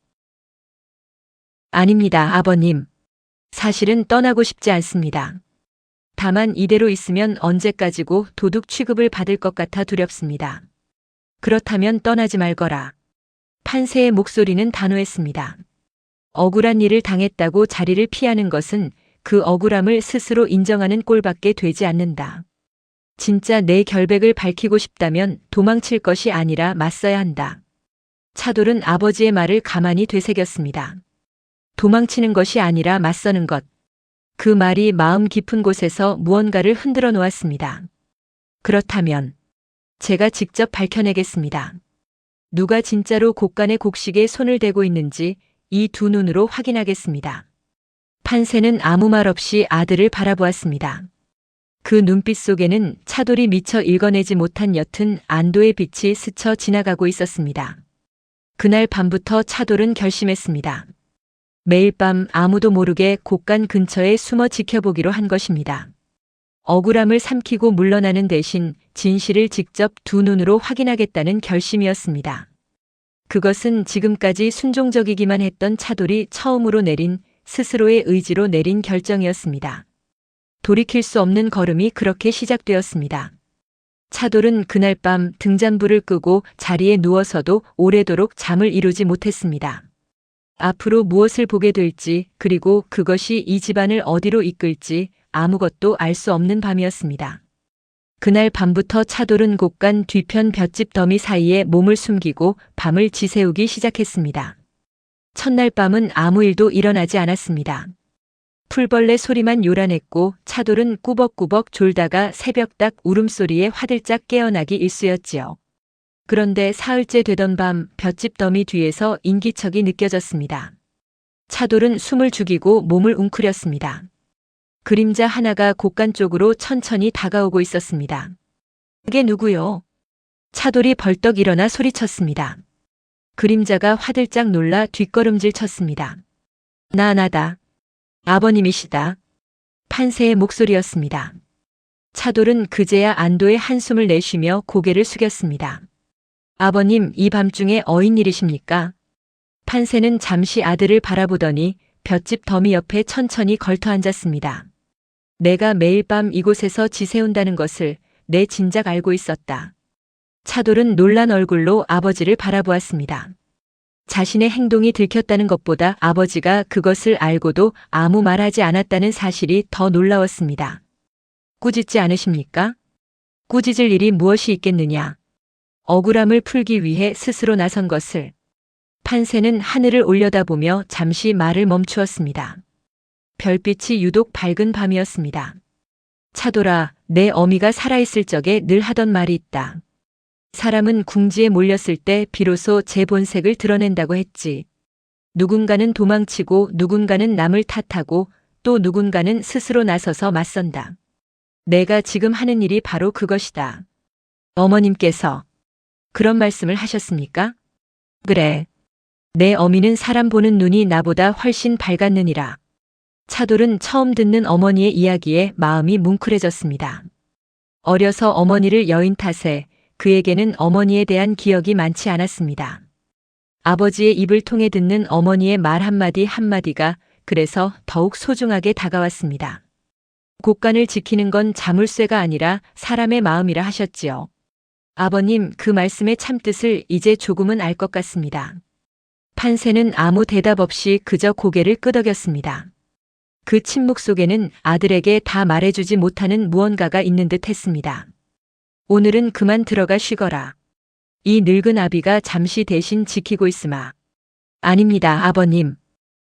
아닙니다, 아버님. 사실은 떠나고 싶지 않습니다. 다만 이대로 있으면 언제까지고 도둑 취급을 받을 것 같아 두렵습니다. 그렇다면 떠나지 말거라. 판세의 목소리는 단호했습니다. 억울한 일을 당했다고 자리를 피하는 것은 그 억울함을 스스로 인정하는 꼴밖에 되지 않는다. 진짜 내 결백을 밝히고 싶다면 도망칠 것이 아니라 맞서야 한다. 차돌은 아버지의 말을 가만히 되새겼습니다. 도망치는 것이 아니라 맞서는 것. 그 말이 마음 깊은 곳에서 무언가를 흔들어 놓았습니다. 그렇다면 제가 직접 밝혀내겠습니다. 누가 진짜로 곡간의 곡식에 손을 대고 있는지 이 두 눈으로 확인하겠습니다. 판세는 아무 말 없이 아들을 바라보았습니다. 그 눈빛 속에는 차돌이 미처 읽어내지 못한 옅은 안도의 빛이 스쳐 지나가고 있었습니다. 그날 밤부터 차돌은 결심했습니다. 매일 밤 아무도 모르게 곡간 근처에 숨어 지켜보기로 한 것입니다. 억울함을 삼키고 물러나는 대신 진실을 직접 두 눈으로 확인하겠다는 결심이었습니다. 그것은 지금까지 순종적이기만 했던 차돌이 처음으로 내린 스스로의 의지로 내린 결정이었습니다. 돌이킬 수 없는 걸음이 그렇게 시작되었습니다. 차돌은 그날 밤 등잔불을 끄고 자리에 누워서도 오래도록 잠을 이루지 못했습니다. 앞으로 무엇을 보게 될지 그리고 그것이 이 집안을 어디로 이끌지 아무것도 알 수 없는 밤이었습니다. 그날 밤부터 차돌은 곡간 뒤편 볏짚 더미 사이에 몸을 숨기고 밤을 지새우기 시작했습니다. 첫날 밤은 아무 일도 일어나지 않았습니다. 풀벌레 소리만 요란했고 차돌은 꾸벅꾸벅 졸다가 새벽닭 울음소리에 화들짝 깨어나기 일쑤였지요. 그런데 사흘째 되던 밤 볏짚 더미 뒤에서 인기척이 느껴졌습니다. 차돌은 숨을 죽이고 몸을 웅크렸습니다. 그림자 하나가 곡간 쪽으로 천천히 다가오고 있었습니다. 그게 누구요? 차돌이 벌떡 일어나 소리쳤습니다. 그림자가 화들짝 놀라 뒷걸음질 쳤습니다. 나다. 아버님이시다. 판세의 목소리였습니다. 차돌은 그제야 안도의 한숨을 내쉬며 고개를 숙였습니다. 아버님, 이 밤중에 어인 일이십니까? 판세는 잠시 아들을 바라보더니 볏짚 더미 옆에 천천히 걸터 앉았습니다. 내가 매일 밤 이곳에서 지새운다는 것을 내 진작 알고 있었다. 차돌은 놀란 얼굴로 아버지를 바라보았습니다. 자신의 행동이 들켰다는 것보다 아버지가 그것을 알고도 아무 말하지 않았다는 사실이 더 놀라웠습니다. 꾸짖지 않으십니까? 꾸짖을 일이 무엇이 있겠느냐? 억울함을 풀기 위해 스스로 나선 것을. 판세는 하늘을 올려다보며 잠시 말을 멈추었습니다. 별빛이 유독 밝은 밤이었습니다. 차돌아, 내 어미가 살아있을 적에 늘 하던 말이 있다. 사람은 궁지에 몰렸을 때 비로소 제 본색을 드러낸다고 했지. 누군가는 도망치고 누군가는 남을 탓하고 또 누군가는 스스로 나서서 맞선다. 내가 지금 하는 일이 바로 그것이다. 어머님께서 그런 말씀을 하셨습니까? 그래. 내 어미는 사람 보는 눈이 나보다 훨씬 밝았느니라. 차돌은 처음 듣는 어머니의 이야기에 마음이 뭉클해졌습니다. 어려서 어머니를 여인 탓에 그에게는 어머니에 대한 기억이 많지 않았습니다. 아버지의 입을 통해 듣는 어머니의 말 한마디 한마디가 그래서 더욱 소중하게 다가왔습니다. 곳간을 지키는 건 자물쇠가 아니라 사람의 마음이라 하셨지요. 아버님, 그 말씀의 참뜻을 이제 조금은 알 것 같습니다. 판세는 아무 대답 없이 그저 고개를 끄덕였습니다. 그 침묵 속에는 아들에게 다 말해주지 못하는 무언가가 있는 듯 했습니다. 오늘은 그만 들어가 쉬거라. 이 늙은 아비가 잠시 대신 지키고 있으마. 아닙니다, 아버님.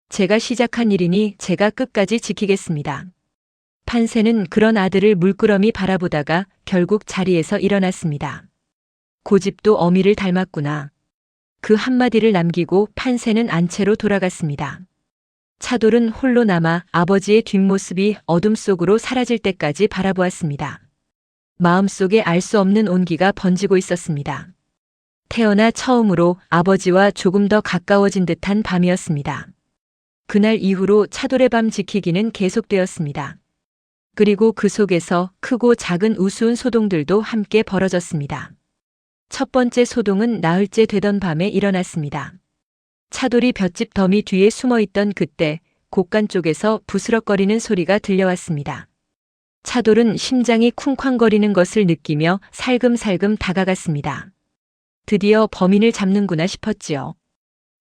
제가 시작한 일이니 제가 끝까지 지키겠습니다. 판세는 그런 아들을 물끄러미 바라보다가 결국 자리에서 일어났습니다. 고집도 어미를 닮았구나. 그 한마디를 남기고 판세는 안채로 돌아갔습니다. 차돌은 홀로 남아 아버지의 뒷모습이 어둠 속으로 사라질 때까지 바라보았습니다. 마음속에 알 수 없는 온기가 번지고 있었습니다. 태어나 처음으로 아버지와 조금 더 가까워진 듯한 밤이었습니다. 그날 이후로 차돌의 밤 지키기는 계속되었습니다. 그리고 그 속에서 크고 작은 우스운 소동들도 함께 벌어졌습니다. 첫 번째 소동은 나흘째 되던 밤에 일어났습니다. 차돌이 볏짚 더미 뒤에 숨어있던 그때 곳간 쪽에서 부스럭거리는 소리가 들려왔습니다. 차돌은 심장이 쿵쾅거리는 것을 느끼며 살금살금 다가갔습니다. 드디어 범인을 잡는구나 싶었지요.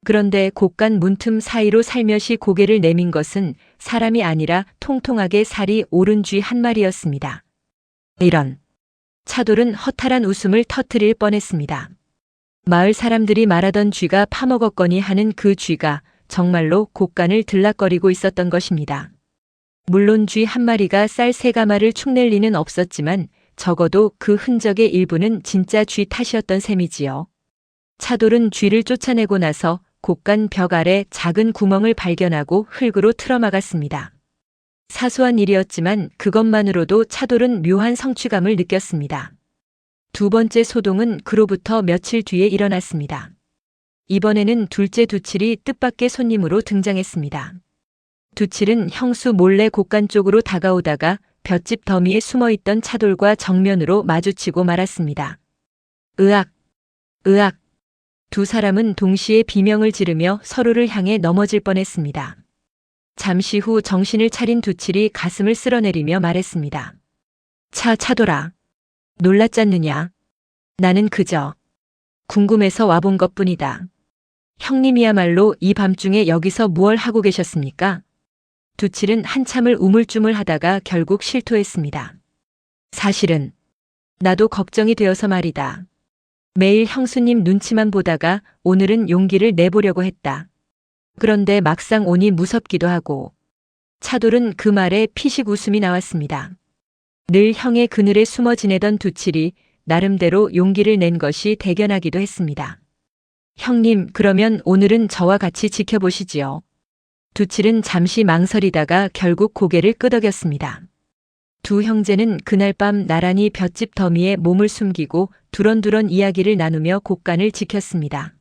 그런데 곳간 문틈 사이로 살며시 고개를 내민 것은 사람이 아니라 통통하게 살이 오른 쥐 한 마리였습니다. 이런. 차돌은 허탈한 웃음을 터뜨릴 뻔했습니다. 마을 사람들이 말하던 쥐가 파먹었거니 하는 그 쥐가 정말로 곳간을 들락거리고 있었던 것입니다. 물론 쥐 한 마리가 쌀 세 가마를 축낼 리는 없었지만 적어도 그 흔적의 일부는 진짜 쥐 탓이었던 셈이지요. 차돌은 쥐를 쫓아내고 나서 곳간 벽 아래 작은 구멍을 발견하고 흙으로 틀어막았습니다. 사소한 일이었지만 그것만으로도 차돌은 묘한 성취감을 느꼈습니다. 두 번째 소동은 그로부터 며칠 뒤에 일어났습니다. 이번에는 둘째 두칠이 뜻밖의 손님으로 등장했습니다. 두칠은 형수 몰래 곳간 쪽으로 다가오다가 볏짚 더미에 숨어있던 차돌과 정면으로 마주치고 말았습니다. 으악! 으악! 두 사람은 동시에 비명을 지르며 서로를 향해 넘어질 뻔했습니다. 잠시 후 정신을 차린 두칠이 가슴을 쓸어내리며 말했습니다. 차돌아. 놀랐잖느냐. 나는 그저 궁금해서 와본 것뿐이다. 형님이야말로 이 밤중에 여기서 무얼 하고 계셨습니까? 두칠은 한참을 우물쭈물하다가 결국 실토했습니다. 사실은 나도 걱정이 되어서 말이다. 매일 형수님 눈치만 보다가 오늘은 용기를 내보려고 했다. 그런데 막상 오니 무섭기도 하고. 차돌은 그 말에 피식 웃음이 나왔습니다. 늘 형의 그늘에 숨어 지내던 두칠이 나름대로 용기를 낸 것이 대견하기도 했습니다. 형님, 그러면 오늘은 저와 같이 지켜보시지요. 두칠은 잠시 망설이다가 결국 고개를 끄덕였습니다. 두 형제는 그날 밤 나란히 볏짚 더미에 몸을 숨기고 두런두런 이야기를 나누며 곳간을 지켰습니다.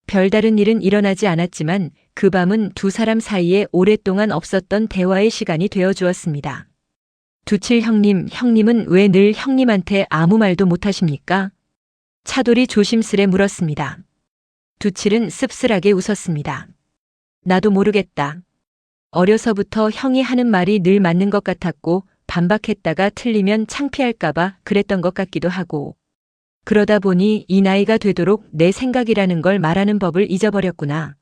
별다른 일은 일어나지 않았지만 그 밤은 두 사람 사이에 오랫동안 없었던 대화의 시간이 되어 주었습니다. 두칠 형님, 형님은 왜 늘 형님한테 아무 말도 못하십니까? 차돌이 조심스레 물었습니다. 두칠은 씁쓸하게 웃었습니다. 나도 모르겠다. 어려서부터 형이 하는 말이 늘 맞는 것 같았고 반박했다가 틀리면 창피할까봐 그랬던 것 같기도 하고. 그러다 보니 이 나이가 되도록 내 생각이라는 걸 말하는 법을 잊어버렸구나.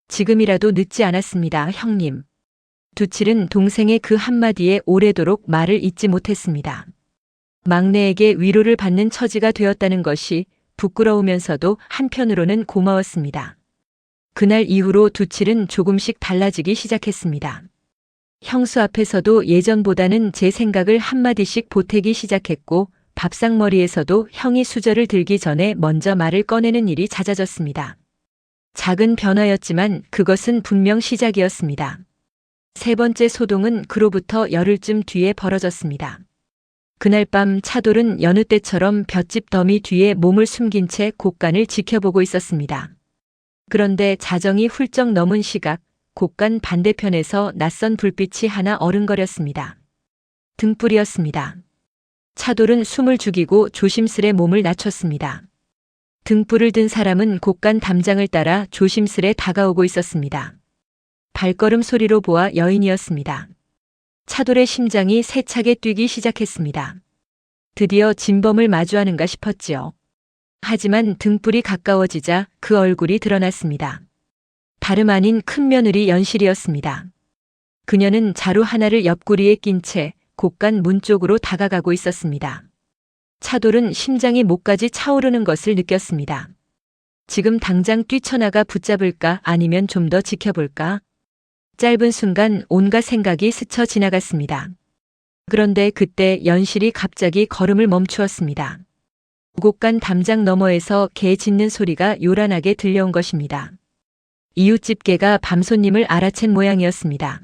지금이라도 늦지 않았습니다, 형님. 두칠은 동생의 그 한마디에 오래도록 말을 잇지 못했습니다. 막내에게 위로를 받는 처지가 되었다는 것이 부끄러우면서도 한편으로는 고마웠습니다. 그날 이후로 두칠은 조금씩 달라지기 시작했습니다. 형수 앞에서도 예전보다는 제 생각을 한마디씩 보태기 시작했고 밥상머리에서도 형이 수저를 들기 전에 먼저 말을 꺼내는 일이 잦아졌습니다. 작은 변화였지만 그것은 분명 시작이었습니다. 세 번째 소동은 그로부터 열흘쯤 뒤에 벌어졌습니다. 그날 밤 차돌은 여느 때처럼 볏짚 더미 뒤에 몸을 숨긴 채 곳간을 지켜보고 있었습니다. 그런데 자정이 훌쩍 넘은 시각, 곳간 반대편에서 낯선 불빛이 하나 어른거렸습니다. 등불이었습니다. 차돌은 숨을 죽이고 조심스레 몸을 낮췄습니다. 등불을 든 사람은 곡간 담장을 따라 조심스레 다가오고 있었습니다. 발걸음 소리로 보아 여인이었습니다. 차돌의 심장이 세차게 뛰기 시작했습니다. 드디어 진범을 마주하는가 싶었지요. 하지만 등불이 가까워지자 그 얼굴이 드러났습니다. 다름 아닌 큰 며느리 연실이었습니다. 그녀는 자루 하나를 옆구리에 낀 채 곡간 문 쪽으로 다가가고 있었습니다. 차돌은 심장이 목까지 차오르는 것을 느꼈습니다. 지금 당장 뛰쳐나가 붙잡을까 아니면 좀 더 지켜볼까? 짧은 순간 온갖 생각이 스쳐 지나갔습니다. 그런데 그때 연실이 갑자기 걸음을 멈추었습니다. 곡간 담장 너머에서 개 짖는 소리가 요란하게 들려온 것입니다. 이웃집 개가 밤손님을 알아챈 모양이었습니다.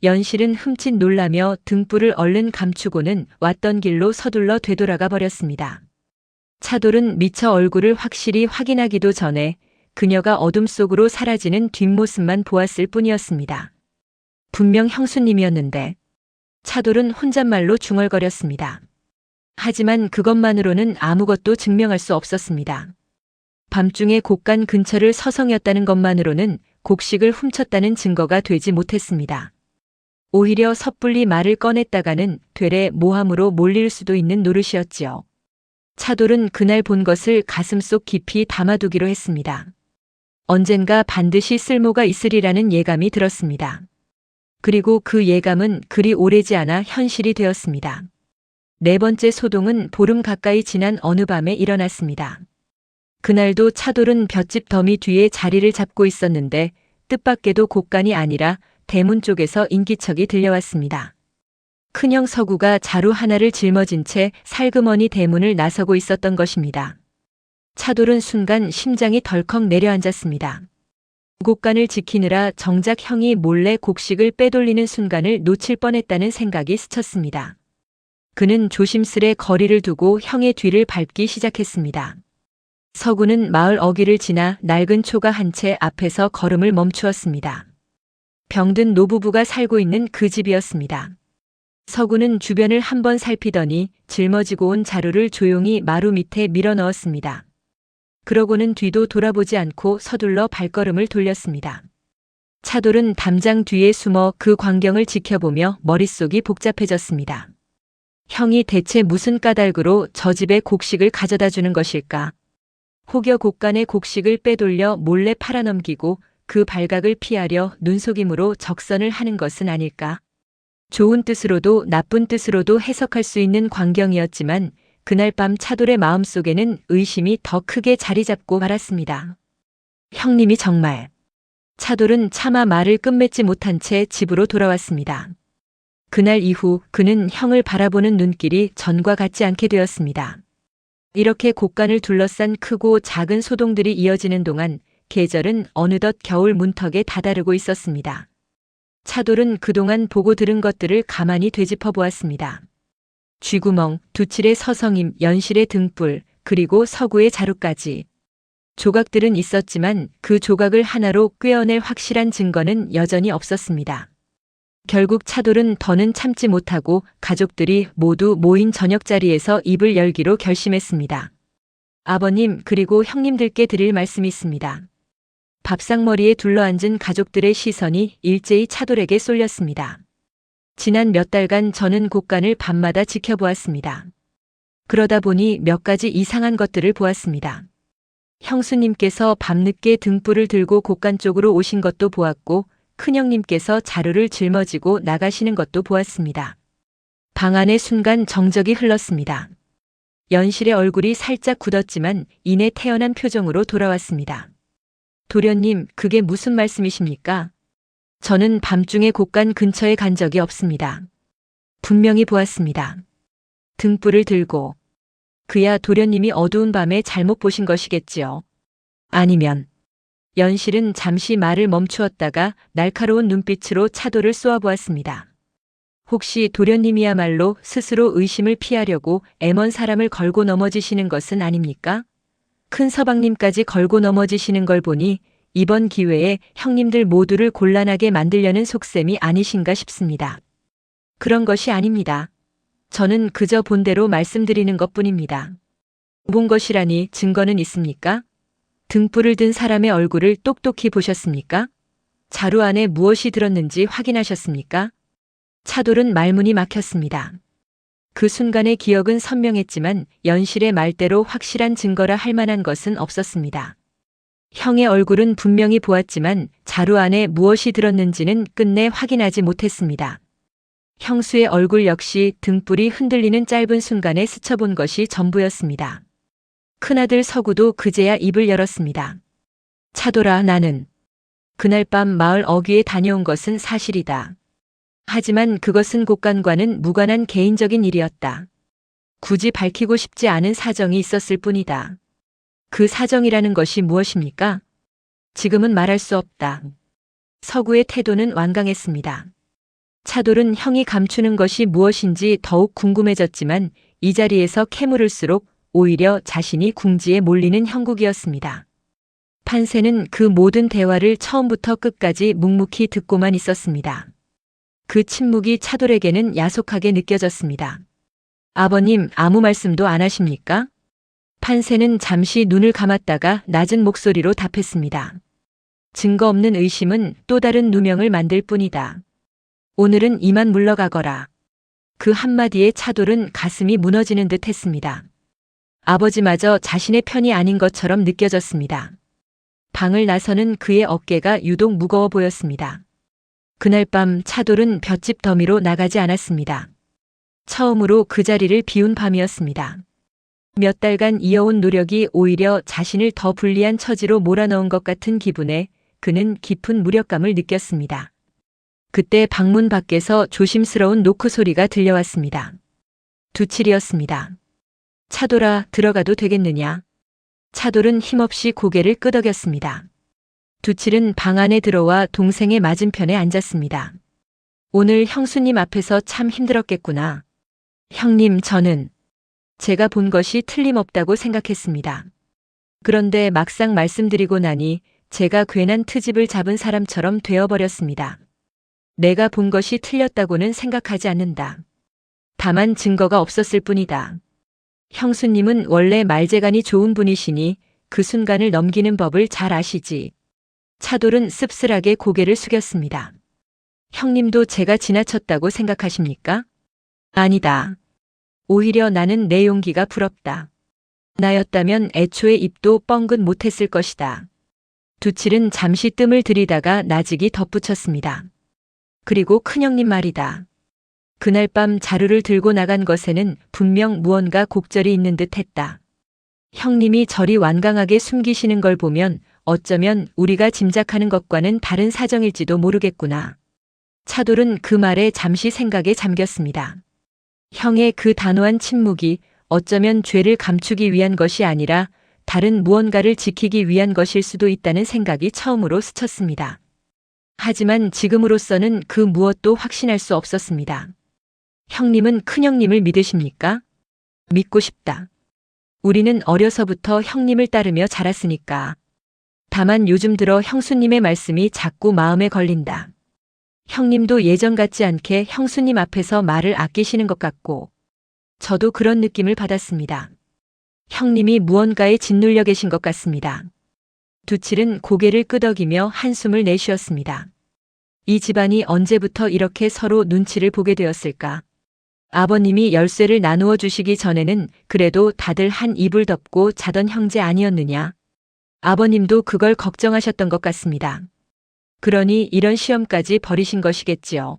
연실은 흠칫 놀라며 등불을 얼른 감추고는 왔던 길로 서둘러 되돌아가 버렸습니다. 차돌은 미처 얼굴을 확실히 확인하기도 전에 그녀가 어둠 속으로 사라지는 뒷모습만 보았을 뿐이었습니다. 분명 형수님이었는데 차돌은 혼잣말로 중얼거렸습니다. 하지만 그것만으로는 아무것도 증명할 수 없었습니다. 밤중에 곡간 근처를 서성였다는 것만으로는 곡식을 훔쳤다는 증거가 되지 못했습니다. 오히려 섣불리 말을 꺼냈다가는 되레 모함으로 몰릴 수도 있는 노릇이었지요. 차돌은 그날 본 것을 가슴속 깊이 담아두기로 했습니다. 언젠가 반드시 쓸모가 있으리라는 예감이 들었습니다. 그리고 그 예감은 그리 오래지 않아 현실이 되었습니다. 네 번째 소동은 보름 가까이 지난 어느 밤에 일어났습니다. 그날도 차돌은 볏짚 더미 뒤에 자리를 잡고 있었는데 뜻밖에도 곡간이 아니라 대문 쪽에서 인기척이 들려왔습니다. 큰형 서구가 자루 하나를 짊어진 채 살그머니 대문을 나서고 있었던 것입니다. 차돌은 순간 심장이 덜컥 내려앉았습니다. 곡간을 지키느라 정작 형이 몰래 곡식을 빼돌리는 순간을 놓칠 뻔했다는 생각이 스쳤습니다. 그는 조심스레 거리를 두고 형의 뒤를 밟기 시작했습니다. 서구는 마을 어귀를 지나 낡은 초가 한 채 앞에서 걸음을 멈추었습니다. 병든 노부부가 살고 있는 그 집이었습니다. 서구는 주변을 한번 살피더니 짊어지고 온 자루를 조용히 마루 밑에 밀어 넣었습니다. 그러고는 뒤도 돌아보지 않고 서둘러 발걸음을 돌렸습니다. 차돌은 담장 뒤에 숨어 그 광경을 지켜보며 머릿속이 복잡해졌습니다. 형이 대체 무슨 까닭으로 저 집에 곡식을 가져다 주는 것일까? 혹여 곡간의 곡식을 빼돌려 몰래 팔아넘기고 그 발각을 피하려 눈속임으로 적선을 하는 것은 아닐까? 좋은 뜻으로도 나쁜 뜻으로도 해석할 수 있는 광경이었지만 그날 밤 차돌의 마음속에는 의심이 더 크게 자리 잡고 말았습니다. 형님이 정말... 차돌은 차마 말을 끝맺지 못한 채 집으로 돌아왔습니다. 그날 이후 그는 형을 바라보는 눈길이 전과 같지 않게 되었습니다. 이렇게 곡간을 둘러싼 크고 작은 소동들이 이어지는 동안 계절은 어느덧 겨울 문턱에 다다르고 있었습니다. 차돌은 그동안 보고 들은 것들을 가만히 되짚어 보았습니다. 쥐구멍, 두칠의 서성임, 연실의 등불, 그리고 서구의 자루까지. 조각들은 있었지만 그 조각을 하나로 꿰어낼 확실한 증거는 여전히 없었습니다. 결국 차돌은 더는 참지 못하고 가족들이 모두 모인 저녁 자리에서 입을 열기로 결심했습니다. 아버님 그리고 형님들께 드릴 말씀이 있습니다. 밥상머리에 둘러앉은 가족들의 시선이 일제히 차돌에게 쏠렸습니다. 지난 몇 달간 저는 곡간을 밤마다 지켜보았습니다. 그러다 보니 몇 가지 이상한 것들을 보았습니다. 형수님께서 밤늦게 등불을 들고 곡간 쪽으로 오신 것도 보았고 큰형님께서 자루를 짊어지고 나가시는 것도 보았습니다. 방 안에 순간 정적이 흘렀습니다. 연실의 얼굴이 살짝 굳었지만 이내 태연한 표정으로 돌아왔습니다. 도련님, 그게 무슨 말씀이십니까? 저는 밤중에 곡간 근처에 간 적이 없습니다. 분명히 보았습니다. 등불을 들고. 그야 도련님이 어두운 밤에 잘못 보신 것이겠지요. 아니면... 연실은 잠시 말을 멈추었다가 날카로운 눈빛으로 차돌을 쏘아보았습니다. 혹시 도련님이야말로 스스로 의심을 피하려고 애먼 사람을 걸고 넘어지시는 것은 아닙니까? 큰 서방님까지 걸고 넘어지시는 걸 보니 이번 기회에 형님들 모두를 곤란하게 만들려는 속셈이 아니신가 싶습니다. 그런 것이 아닙니다. 저는 그저 본대로 말씀드리는 것뿐입니다. 본 것이라니 증거는 있습니까? 등불을 든 사람의 얼굴을 똑똑히 보셨습니까? 자루 안에 무엇이 들었는지 확인하셨습니까? 차돌은 말문이 막혔습니다. 그 순간의 기억은 선명했지만 연실의 말대로 확실한 증거라 할 만한 것은 없었습니다. 형의 얼굴은 분명히 보았지만 자루 안에 무엇이 들었는지는 끝내 확인하지 못했습니다. 형수의 얼굴 역시 등불이 흔들리는 짧은 순간에 스쳐본 것이 전부였습니다. 큰아들 서구도 그제야 입을 열었습니다. 차돌아, 나는 그날 밤 마을 어귀에 다녀온 것은 사실이다. 하지만 그것은 곳간과는 무관한 개인적인 일이었다. 굳이 밝히고 싶지 않은 사정이 있었을 뿐이다. 그 사정이라는 것이 무엇입니까? 지금은 말할 수 없다. 서구의 태도는 완강했습니다. 차돌은 형이 감추는 것이 무엇인지 더욱 궁금해졌지만 이 자리에서 캐물을수록 오히려 자신이 궁지에 몰리는 형국이었습니다. 판세는 그 모든 대화를 처음부터 끝까지 묵묵히 듣고만 있었습니다. 그 침묵이 차돌에게는 야속하게 느껴졌습니다. 아버님, 아무 말씀도 안 하십니까? 판세는 잠시 눈을 감았다가 낮은 목소리로 답했습니다. 증거 없는 의심은 또 다른 누명을 만들 뿐이다. 오늘은 이만 물러가거라. 그 한마디에 차돌은 가슴이 무너지는 듯 했습니다. 아버지마저 자신의 편이 아닌 것처럼 느껴졌습니다. 방을 나서는 그의 어깨가 유독 무거워 보였습니다. 그날 밤 차돌은 볏짚 더미로 나가지 않았습니다. 처음으로 그 자리를 비운 밤이었습니다. 몇 달간 이어온 노력이 오히려 자신을 더 불리한 처지로 몰아넣은 것 같은 기분에 그는 깊은 무력감을 느꼈습니다. 그때 방문 밖에서 조심스러운 노크 소리가 들려왔습니다. 두칠이었습니다. 차돌아, 들어가도 되겠느냐? 차돌은 힘없이 고개를 끄덕였습니다. 두칠은 방 안에 들어와 동생의 맞은편에 앉았습니다. 오늘 형수님 앞에서 참 힘들었겠구나. 형님, 저는 제가 본 것이 틀림없다고 생각했습니다. 그런데 막상 말씀드리고 나니 제가 괜한 트집을 잡은 사람처럼 되어버렸습니다. 내가 본 것이 틀렸다고는 생각하지 않는다. 다만 증거가 없었을 뿐이다. 형수님은 원래 말재간이 좋은 분이시니 그 순간을 넘기는 법을 잘 아시지. 차돌은 씁쓸하게 고개를 숙였습니다. 형님도 제가 지나쳤다고 생각하십니까? 아니다. 오히려 나는 내 용기가 부럽다. 나였다면 애초에 입도 뻥긋 못했을 것이다. 두칠은 잠시 뜸을 들이다가 나직이 덧붙였습니다. 그리고 큰형님 말이다. 그날 밤 자루를 들고 나간 것에는 분명 무언가 곡절이 있는 듯 했다. 형님이 저리 완강하게 숨기시는 걸 보면 어쩌면 우리가 짐작하는 것과는 다른 사정일지도 모르겠구나. 차돌은 그 말에 잠시 생각에 잠겼습니다. 형의 그 단호한 침묵이 어쩌면 죄를 감추기 위한 것이 아니라 다른 무언가를 지키기 위한 것일 수도 있다는 생각이 처음으로 스쳤습니다. 하지만 지금으로서는 그 무엇도 확신할 수 없었습니다. 형님은 큰형님을 믿으십니까? 믿고 싶다. 우리는 어려서부터 형님을 따르며 자랐으니까. 다만 요즘 들어 형수님의 말씀이 자꾸 마음에 걸린다. 형님도 예전 같지 않게 형수님 앞에서 말을 아끼시는 것 같고, 저도 그런 느낌을 받았습니다. 형님이 무언가에 짓눌려 계신 것 같습니다. 두칠은 고개를 끄덕이며 한숨을 내쉬었습니다. 이 집안이 언제부터 이렇게 서로 눈치를 보게 되었을까? 아버님이 열쇠를 나누어 주시기 전에는 그래도 다들 한 이불 덮고 자던 형제 아니었느냐? 아버님도 그걸 걱정하셨던 것 같습니다. 그러니 이런 시험까지 벌이신 것이겠지요.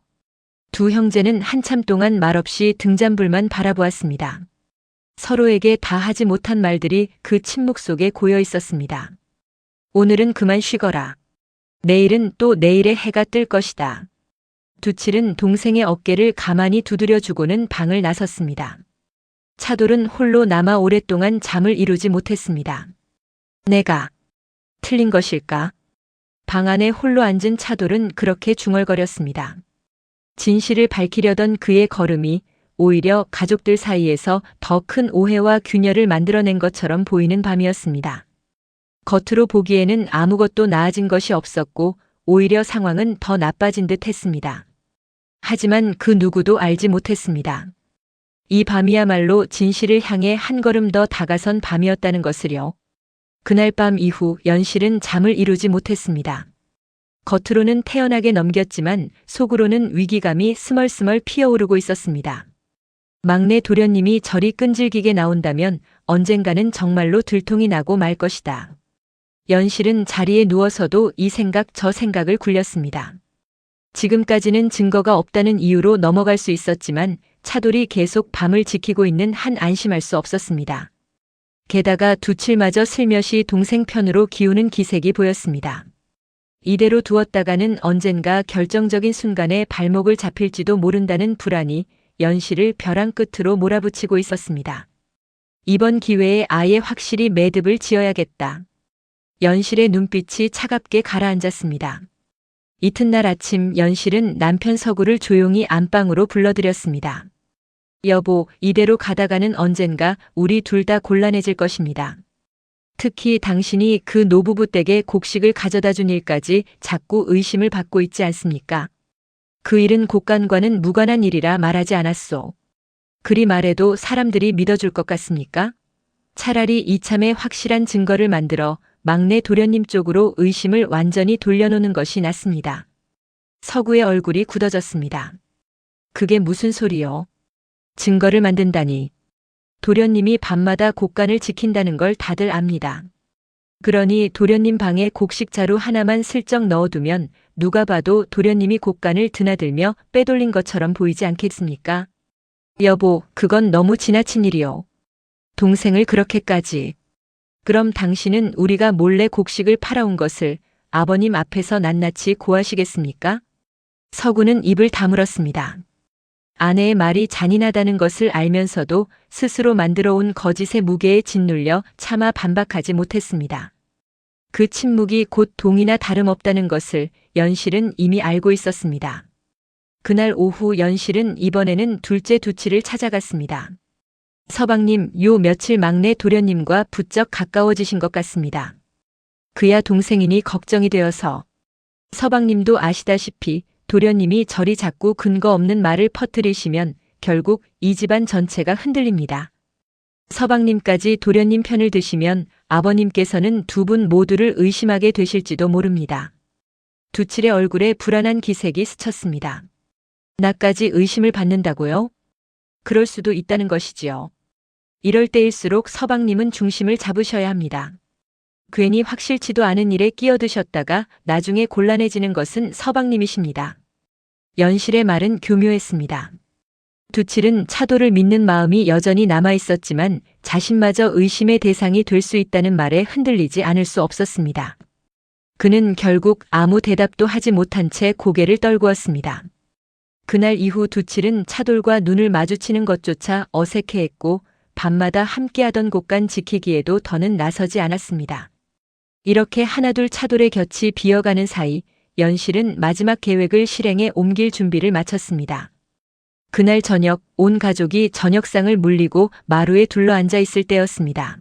두 형제는 한참 동안 말없이 등잔불만 바라보았습니다. 서로에게 다 하지 못한 말들이 그 침묵 속에 고여 있었습니다. 오늘은 그만 쉬거라. 내일은 또 내일의 해가 뜰 것이다. 두칠은 동생의 어깨를 가만히 두드려주고는 방을 나섰습니다. 차돌은 홀로 남아 오랫동안 잠을 이루지 못했습니다. 내가 틀린 것일까? 방 안에 홀로 앉은 차돌은 그렇게 중얼거렸습니다. 진실을 밝히려던 그의 걸음이 오히려 가족들 사이에서 더 큰 오해와 균열을 만들어낸 것처럼 보이는 밤이었습니다. 겉으로 보기에는 아무것도 나아진 것이 없었고 오히려 상황은 더 나빠진 듯 했습니다. 하지만 그 누구도 알지 못했습니다. 이 밤이야말로 진실을 향해 한 걸음 더 다가선 밤이었다는 것을요. 그날 밤 이후 연실은 잠을 이루지 못했습니다. 겉으로는 태연하게 넘겼지만 속으로는 위기감이 스멀스멀 피어오르고 있었습니다. 막내 도련님이 저리 끈질기게 나온다면 언젠가는 정말로 들통이 나고 말 것이다. 연실은 자리에 누워서도 이 생각 저 생각을 굴렸습니다. 지금까지는 증거가 없다는 이유로 넘어갈 수 있었지만 차돌이 계속 밤을 지키고 있는 한 안심할 수 없었습니다. 게다가 두칠마저 슬며시 동생 편으로 기우는 기색이 보였습니다. 이대로 두었다가는 언젠가 결정적인 순간에 발목을 잡힐지도 모른다는 불안이 연실을 벼랑 끝으로 몰아붙이고 있었습니다. 이번 기회에 아예 확실히 매듭을 지어야겠다. 연실의 눈빛이 차갑게 가라앉았습니다. 이튿날 아침 연실은 남편 서구를 조용히 안방으로 불러들였습니다. 여보, 이대로 가다가는 언젠가 우리 둘 다 곤란해질 것입니다. 특히 당신이 그 노부부 댁에 곡식을 가져다 준 일까지 자꾸 의심을 받고 있지 않습니까? 그 일은 곡간과는 무관한 일이라 말하지 않았소. 그리 말해도 사람들이 믿어줄 것 같습니까? 차라리 이참에 확실한 증거를 만들어 막내 도련님 쪽으로 의심을 완전히 돌려놓는 것이 낫습니다. 서구의 얼굴이 굳어졌습니다. 그게 무슨 소리요? 증거를 만든다니. 도련님이 밤마다 곡간을 지킨다는 걸 다들 압니다. 그러니 도련님 방에 곡식 자루 하나만 슬쩍 넣어두면 누가 봐도 도련님이 곡간을 드나들며 빼돌린 것처럼 보이지 않겠습니까? 여보, 그건 너무 지나친 일이요. 동생을 그렇게까지. 그럼 당신은 우리가 몰래 곡식을 팔아온 것을 아버님 앞에서 낱낱이 고하시겠습니까? 서구는 입을 다물었습니다. 아내의 말이 잔인하다는 것을 알면서도 스스로 만들어온 거짓의 무게에 짓눌려 차마 반박하지 못했습니다. 그 침묵이 곧 동의나 다름없다는 것을 연실은 이미 알고 있었습니다. 그날 오후 연실은 이번에는 둘째 두치를 찾아갔습니다. 서방님, 요 며칠 막내 도련님과 부쩍 가까워지신 것 같습니다. 그야 동생이니 걱정이 되어서. 서방님도 아시다시피 도련님이 저리 자꾸 근거 없는 말을 퍼뜨리시면 결국 이 집안 전체가 흔들립니다. 서방님까지 도련님 편을 드시면 아버님께서는 두 분 모두를 의심하게 되실지도 모릅니다. 두칠의 얼굴에 불안한 기색이 스쳤습니다. 나까지 의심을 받는다고요? 그럴 수도 있다는 것이지요. 이럴 때일수록 서방님은 중심을 잡으셔야 합니다. 괜히 확실치도 않은 일에 끼어드셨다가 나중에 곤란해지는 것은 서방님이십니다. 연실의 말은 교묘했습니다. 두칠은 차도를 믿는 마음이 여전히 남아있었지만 자신마저 의심의 대상이 될 수 있다는 말에 흔들리지 않을 수 없었습니다. 그는 결국 아무 대답도 하지 못한 채 고개를 떨구었습니다. 그날 이후 두칠은 차돌과 눈을 마주치는 것조차 어색해했고 밤마다 함께하던 곳간 지키기에도 더는 나서지 않았습니다. 이렇게 하나둘 차돌의 곁이 비어가는 사이 연실은 마지막 계획을 실행에 옮길 준비를 마쳤습니다. 그날 저녁 온 가족이 저녁상을 물리고 마루에 둘러앉아 있을 때였습니다.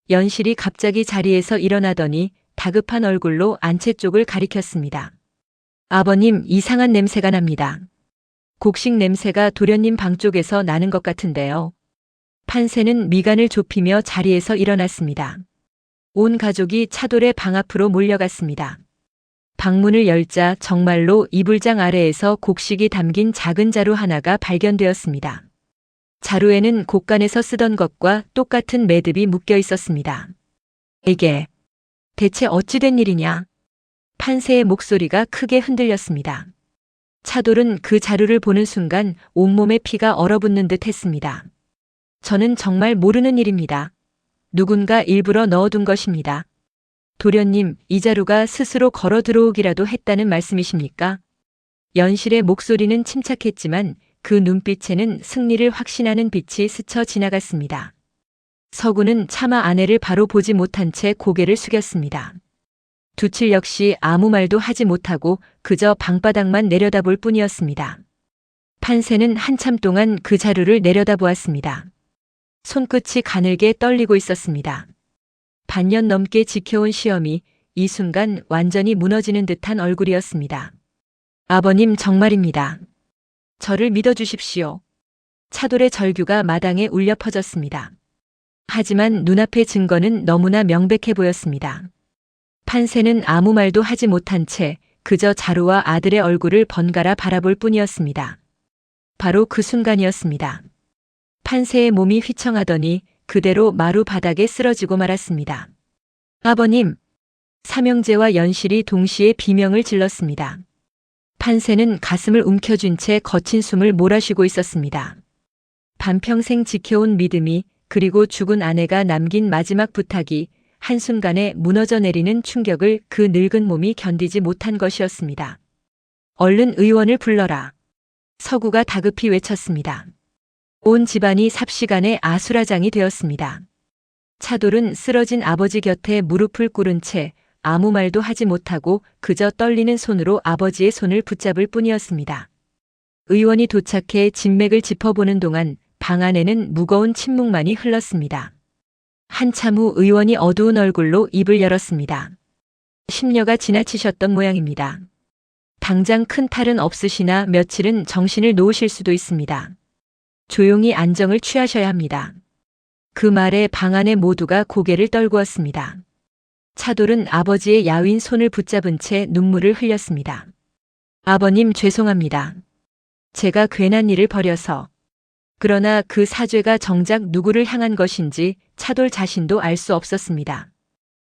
연실이 갑자기 자리에서 일어나더니 다급한 얼굴로 안채 쪽을 가리켰습니다. 아버님, 이상한 냄새가 납니다. 곡식 냄새가 도련님 방 쪽에서 나는 것 같은데요. 판세는 미간을 좁히며 자리에서 일어났습니다. 온 가족이 차돌의 방 앞으로 몰려갔습니다. 방문을 열자 정말로 이불장 아래에서 곡식이 담긴 작은 자루 하나가 발견되었습니다. 자루에는 곡간에서 쓰던 것과 똑같은 매듭이 묶여 있었습니다. 이게 대체 어찌된 일이냐? 판세의 목소리가 크게 흔들렸습니다. 차돌은 그 자루를 보는 순간 온몸에 피가 얼어붙는 듯 했습니다. 저는 정말 모르는 일입니다. 누군가 일부러 넣어둔 것입니다. 도련님, 이 자루가 스스로 걸어 들어오기라도 했다는 말씀이십니까? 연실의 목소리는 침착했지만 그 눈빛에는 승리를 확신하는 빛이 스쳐 지나갔습니다. 서구는 차마 아내를 바로 보지 못한 채 고개를 숙였습니다. 두칠 역시 아무 말도 하지 못하고 그저 방바닥만 내려다볼 뿐이었습니다. 판세는 한참 동안 그 자루를 내려다보았습니다. 손끝이 가늘게 떨리고 있었습니다. 반년 넘게 지켜온 시험이 이 순간 완전히 무너지는 듯한 얼굴이었습니다. 아버님, 정말입니다. 저를 믿어주십시오. 차돌의 절규가 마당에 울려 퍼졌습니다. 하지만 눈앞의 증거는 너무나 명백해 보였습니다. 판세는 아무 말도 하지 못한 채 그저 자루와 아들의 얼굴을 번갈아 바라볼 뿐이었습니다. 바로 그 순간이었습니다. 판세의 몸이 휘청하더니 그대로 마루 바닥에 쓰러지고 말았습니다. 아버님! 삼형제와 연실이 동시에 비명을 질렀습니다. 판세는 가슴을 움켜쥔 채 거친 숨을 몰아쉬고 있었습니다. 반평생 지켜온 믿음이 그리고 죽은 아내가 남긴 마지막 부탁이 한순간에 무너져 내리는 충격을 그 늙은 몸이 견디지 못한 것이었습니다. 얼른 의원을 불러라. 서구가 다급히 외쳤습니다. 온 집안이 삽시간에 아수라장이 되었습니다. 차돌은 쓰러진 아버지 곁에 무릎을 꿇은 채 아무 말도 하지 못하고 그저 떨리는 손으로 아버지의 손을 붙잡을 뿐이었습니다. 의원이 도착해 진맥을 짚어보는 동안 방 안에는 무거운 침묵만이 흘렀습니다. 한참 후 의원이 어두운 얼굴로 입을 열었습니다. 심려가 지나치셨던 모양입니다. 당장 큰 탈은 없으시나 며칠은 정신을 놓으실 수도 있습니다. 조용히 안정을 취하셔야 합니다. 그 말에 방 안의 모두가 고개를 떨구었습니다. 차돌은 아버지의 야윈 손을 붙잡은 채 눈물을 흘렸습니다. 아버님 죄송합니다. 제가 괜한 일을 벌여서. 그러나 그 사죄가 정작 누구를 향한 것인지 차돌 자신도 알 수 없었습니다.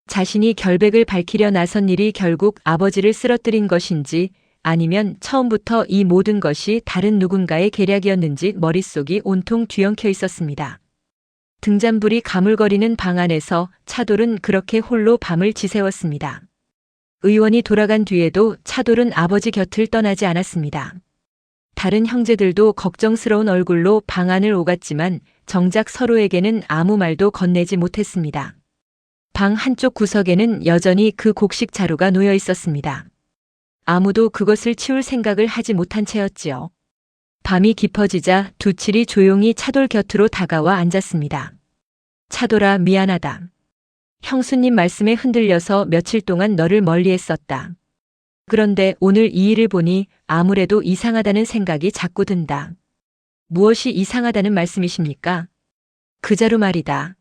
자신이 결백을 밝히려 나선 일이 결국 아버지를 쓰러뜨린 것인지 아니면 처음부터 이 모든 것이 다른 누군가의 계략이었는지 머릿속이 온통 뒤엉켜 있었습니다. 등잔불이 가물거리는 방 안에서 차돌은 그렇게 홀로 밤을 지새웠습니다. 의원이 돌아간 뒤에도 차돌은 아버지 곁을 떠나지 않았습니다. 다른 형제들도 걱정스러운 얼굴로 방 안을 오갔지만 정작 서로에게는 아무 말도 건네지 못했습니다. 방 한쪽 구석에는 여전히 그 곡식 자루가 놓여 있었습니다. 아무도 그것을 치울 생각을 하지 못한 채였지요. 밤이 깊어지자 두칠이 조용히 차돌 곁으로 다가와 앉았습니다. 차돌아 미안하다. 형수님 말씀에 흔들려서 며칠 동안 너를 멀리했었다. 그런데 오늘 이 일을 보니 아무래도 이상하다는 생각이 자꾸 든다. 무엇이 이상하다는 말씀이십니까? 그 자루 말이다.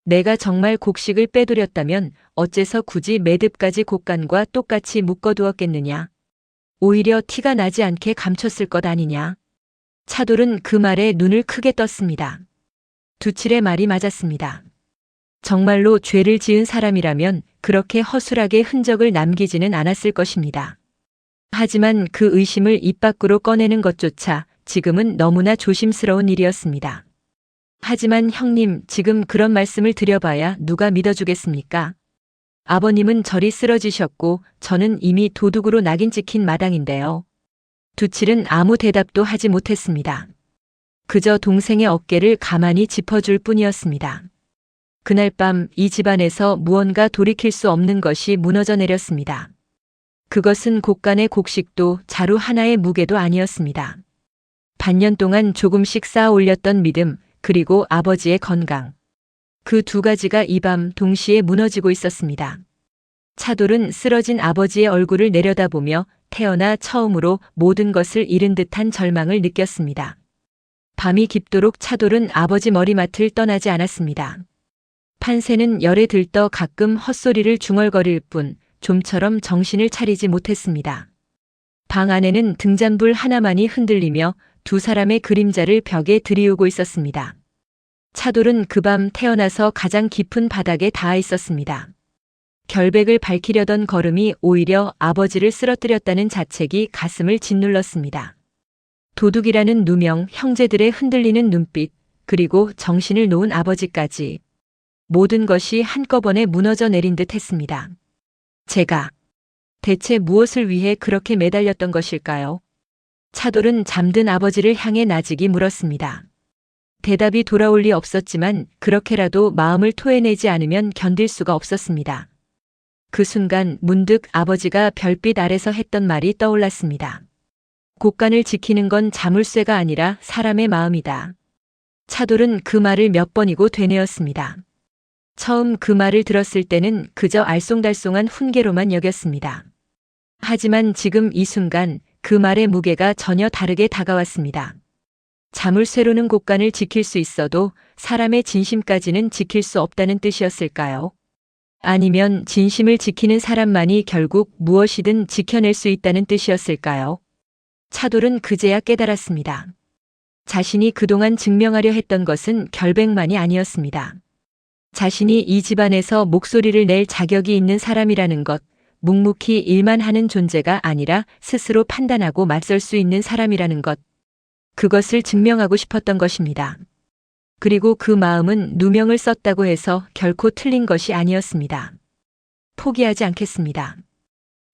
내가 정말 곡식을 빼돌렸다면 어째서 굳이 매듭까지 곡간과 똑같이 묶어두었겠느냐. 오히려 티가 나지 않게 감췄을 것 아니냐. 차돌은 그 말에 눈을 크게 떴습니다. 두칠의 말이 맞았습니다. 정말로 죄를 지은 사람이라면 그렇게 허술하게 흔적을 남기지는 않았을 것입니다. 하지만 그 의심을 입 밖으로 꺼내는 것조차 지금은 너무나 조심스러운 일이었습니다. 하지만 형님, 지금 그런 말씀을 드려봐야 누가 믿어주겠습니까? 아버님은 저리 쓰러지셨고 저는 이미 도둑으로 낙인 찍힌 마당인데요. 두칠은 아무 대답도 하지 못했습니다. 그저 동생의 어깨를 가만히 짚어줄 뿐이었습니다. 그날 밤 이 집안에서 무언가 돌이킬 수 없는 것이 무너져 내렸습니다. 그것은 곡간의 곡식도 자루 하나의 무게도 아니었습니다. 반년 동안 조금씩 쌓아 올렸던 믿음, 그리고 아버지의 건강. 그 두 가지가 이 밤 동시에 무너지고 있었습니다. 차돌은 쓰러진 아버지의 얼굴을 내려다보며 태어나 처음으로 모든 것을 잃은 듯한 절망을 느꼈습니다. 밤이 깊도록 차돌은 아버지 머리맡을 떠나지 않았습니다. 판세는 열에 들떠 가끔 헛소리를 중얼거릴 뿐 좀처럼 정신을 차리지 못했습니다. 방 안에는 등잔불 하나만이 흔들리며 두 사람의 그림자를 벽에 들이우고 있었습니다. 차돌은 그 밤 태어나서 가장 깊은 바닥에 닿아 있었습니다. 결백을 밝히려던 걸음이 오히려 아버지를 쓰러뜨렸다는 자책이 가슴을 짓눌렀습니다. 도둑이라는 누명, 형제들의 흔들리는 눈빛, 그리고 정신을 놓은 아버지까지 모든 것이 한꺼번에 무너져 내린 듯 했습니다. 제가 대체 무엇을 위해 그렇게 매달렸던 것일까요? 차돌은 잠든 아버지를 향해 나직이 물었습니다. 대답이 돌아올 리 없었지만 그렇게라도 마음을 토해내지 않으면 견딜 수가 없었습니다. 그 순간 문득 아버지가 별빛 아래서 했던 말이 떠올랐습니다. 곡간을 지키는 건 자물쇠가 아니라 사람의 마음이다. 차돌은 그 말을 몇 번이고 되뇌었습니다. 처음 그 말을 들었을 때는 그저 알쏭달쏭한 훈계로만 여겼습니다. 하지만 지금 이 순간 그 말의 무게가 전혀 다르게 다가왔습니다. 자물쇠로는 곳간을 지킬 수 있어도 사람의 진심까지는 지킬 수 없다는 뜻이었을까요? 아니면 진심을 지키는 사람만이 결국 무엇이든 지켜낼 수 있다는 뜻이었을까요? 차돌은 그제야 깨달았습니다. 자신이 그동안 증명하려 했던 것은 결백만이 아니었습니다. 자신이 이 집안에서 목소리를 낼 자격이 있는 사람이라는 것, 묵묵히 일만 하는 존재가 아니라 스스로 판단하고 맞설 수 있는 사람이라는 것, 그것을 증명하고 싶었던 것입니다. 그리고 그 마음은 누명을 썼다고 해서 결코 틀린 것이 아니었습니다. 포기하지 않겠습니다.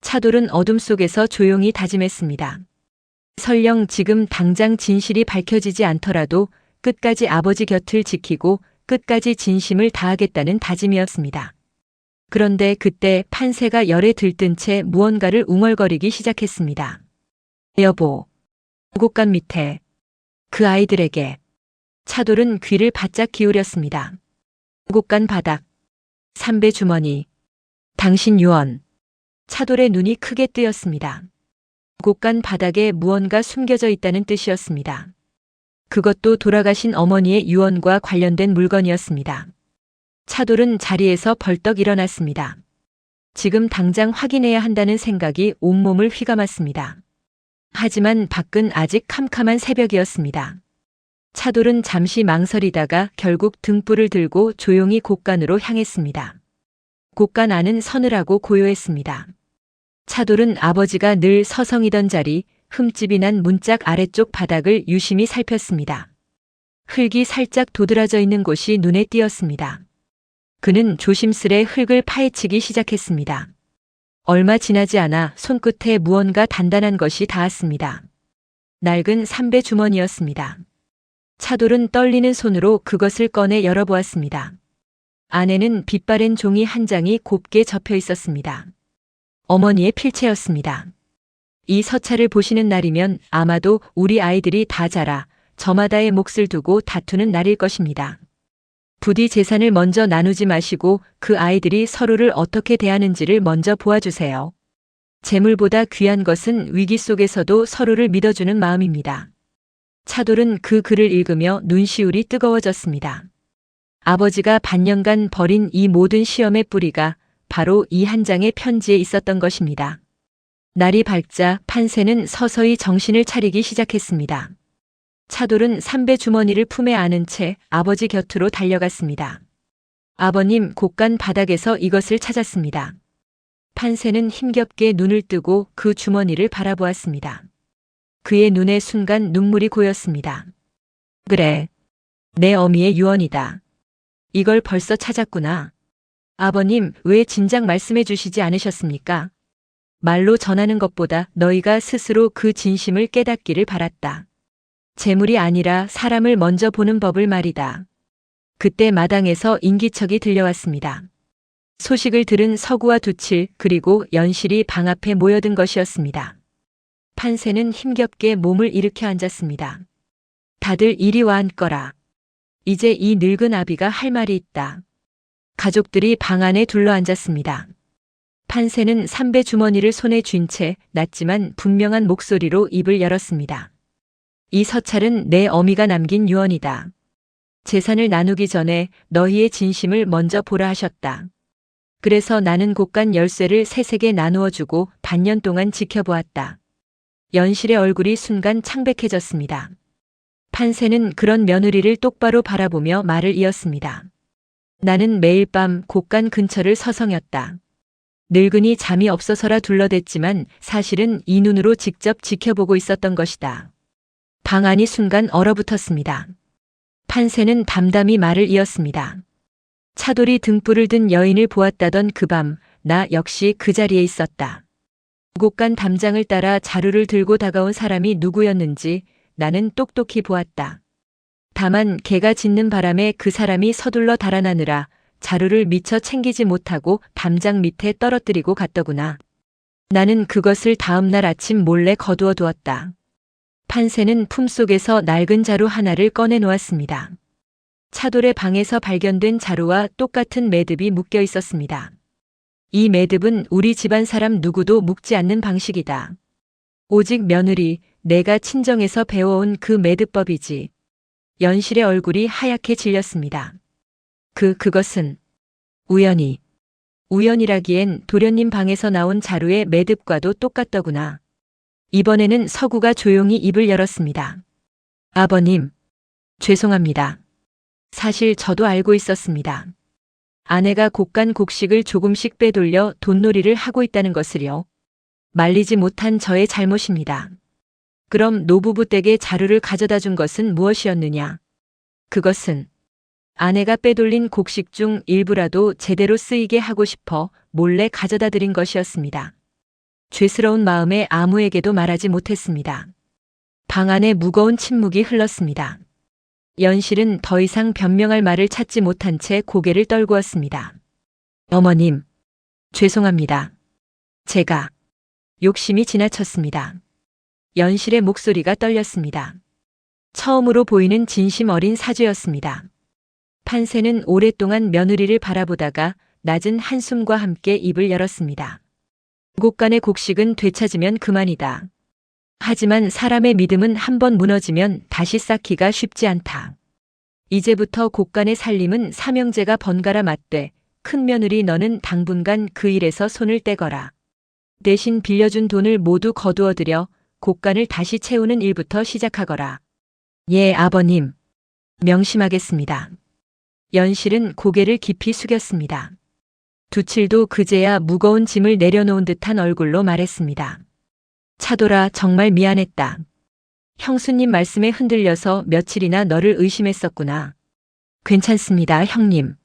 차돌은 어둠 속에서 조용히 다짐했습니다. 설령 지금 당장 진실이 밝혀지지 않더라도 끝까지 아버지 곁을 지키고 끝까지 진심을 다하겠다는 다짐이었습니다. 그런데 그때 판세가 열에 들뜬 채 무언가를 웅얼거리기 시작했습니다. 여보. 곳간 밑에. 그 아이들에게. 차돌은 귀를 바짝 기울였습니다. 곳간 바닥. 삼배 주머니. 당신 유언. 차돌의 눈이 크게 뜨였습니다. 곳간 바닥에 무언가 숨겨져 있다는 뜻이었습니다. 그것도 돌아가신 어머니의 유언과 관련된 물건이었습니다. 차돌은 자리에서 벌떡 일어났습니다. 지금 당장 확인해야 한다는 생각이 온몸을 휘감았습니다. 하지만 밖은 아직 캄캄한 새벽이었습니다. 차돌은 잠시 망설이다가 결국 등불을 들고 조용히 곳간으로 향했습니다. 곳간 안은 서늘하고 고요했습니다. 차돌은 아버지가 늘 서성이던 자리, 흠집이 난 문짝 아래쪽 바닥을 유심히 살폈습니다. 흙이 살짝 도드라져 있는 곳이 눈에 띄었습니다. 그는 조심스레 흙을 파헤치기 시작했습니다. 얼마 지나지 않아 손끝에 무언가 단단한 것이 닿았습니다. 낡은 삼배 주머니였습니다. 차돌은 떨리는 손으로 그것을 꺼내 열어보았습니다. 안에는 빛바랜 종이 한 장이 곱게 접혀 있었습니다. 어머니의 필체였습니다. 이 서찰을 보시는 날이면 아마도 우리 아이들이 다 자라 저마다의 몫을 두고 다투는 날일 것입니다. 부디 재산을 먼저 나누지 마시고 그 아이들이 서로를 어떻게 대하는지를 먼저 보아주세요. 재물보다 귀한 것은 위기 속에서도 서로를 믿어주는 마음입니다. 차돌은 그 글을 읽으며 눈시울이 뜨거워졌습니다. 아버지가 반년간 벌인 이 모든 시험의 뿌리가 바로 이 한 장의 편지에 있었던 것입니다. 날이 밝자 판세는 서서히 정신을 차리기 시작했습니다. 차돌은 삼배 주머니를 품에 안은 채 아버지 곁으로 달려갔습니다. 아버님, 곳간 바닥에서 이것을 찾았습니다. 판세는 힘겹게 눈을 뜨고 그 주머니를 바라보았습니다. 그의 눈에 순간 눈물이 고였습니다. 그래, 내 어미의 유언이다. 이걸 벌써 찾았구나. 아버님, 왜 진작 말씀해 주시지 않으셨습니까? 말로 전하는 것보다 너희가 스스로 그 진심을 깨닫기를 바랐다. 재물이 아니라 사람을 먼저 보는 법을 말이다. 그때 마당에서 인기척이 들려왔습니다. 소식을 들은 서구와 두칠 그리고 연실이 방 앞에 모여든 것이었습니다. 판세는 힘겹게 몸을 일으켜 앉았습니다. 다들 이리 와 앉거라. 이제 이 늙은 아비가 할 말이 있다. 가족들이 방 안에 둘러앉았습니다. 판세는 삼배 주머니를 손에 쥔 채 낮지만 분명한 목소리로 입을 열었습니다. 이 서찰은 내 어미가 남긴 유언이다. 재산을 나누기 전에 너희의 진심을 먼저 보라 하셨다. 그래서 나는 곳간 열쇠를 세세게 나누어 주고 반년 동안 지켜보았다. 연실의 얼굴이 순간 창백해졌습니다. 판세는 그런 며느리를 똑바로 바라보며 말을 이었습니다. 나는 매일 밤 곳간 근처를 서성였다. 늙은이 잠이 없어서라 둘러댔지만 사실은 이 눈으로 직접 지켜보고 있었던 것이다. 방 안이 순간 얼어붙었습니다. 판세는 담담히 말을 이었습니다. 차돌이 등불을 든 여인을 보았다던 그 밤, 나 역시 그 자리에 있었다. 곳간 담장을 따라 자루를 들고 다가온 사람이 누구였는지 나는 똑똑히 보았다. 다만 개가 짖는 바람에 그 사람이 서둘러 달아나느라 자루를 미처 챙기지 못하고 담장 밑에 떨어뜨리고 갔더구나. 나는 그것을 다음 날 아침 몰래 거두어 두었다. 판세는 품속에서 낡은 자루 하나를 꺼내 놓았습니다. 차돌의 방에서 발견된 자루와 똑같은 매듭이 묶여 있었습니다. 이 매듭은 우리 집안 사람 누구도 묶지 않는 방식이다. 오직 며느리, 내가 친정에서 배워온 그 매듭법이지. 연실의 얼굴이 하얗게 질렸습니다. 그것은 우연이라기엔 도련님 방에서 나온 자루의 매듭과도 똑같더구나. 이번에는 서구가 조용히 입을 열었습니다. 아버님, 죄송합니다. 사실 저도 알고 있었습니다. 아내가 곡간 곡식을 조금씩 빼돌려 돈놀이를 하고 있다는 것을요. 말리지 못한 저의 잘못입니다. 그럼 노부부 댁에 자루를 가져다 준 것은 무엇이었느냐? 그것은 아내가 빼돌린 곡식 중 일부라도 제대로 쓰이게 하고 싶어 몰래 가져다 드린 것이었습니다. 죄스러운 마음에 아무에게도 말하지 못했습니다. 방 안에 무거운 침묵이 흘렀습니다. 연실은 더 이상 변명할 말을 찾지 못한 채 고개를 떨구었습니다. 어머님, 죄송합니다. 제가 욕심이 지나쳤습니다. 연실의 목소리가 떨렸습니다. 처음으로 보이는 진심 어린 사죄였습니다. 판세는 오랫동안 며느리를 바라보다가 낮은 한숨과 함께 입을 열었습니다. 곡간의 곡식은 되찾으면 그만이다. 하지만 사람의 믿음은 한번 무너지면 다시 쌓기가 쉽지 않다. 이제부터 곡간의 살림은 삼형제가 번갈아 맡되 큰며느리 너는 당분간 그 일에서 손을 떼거라. 대신 빌려준 돈을 모두 거두어들여 곡간을 다시 채우는 일부터 시작하거라. 예, 아버님. 명심하겠습니다. 연실은 고개를 깊이 숙였습니다. 두칠도 그제야 무거운 짐을 내려놓은 듯한 얼굴로 말했습니다. 차돌아, 정말 미안했다. 형수님 말씀에 흔들려서 며칠이나 너를 의심했었구나. 괜찮습니다, 형님.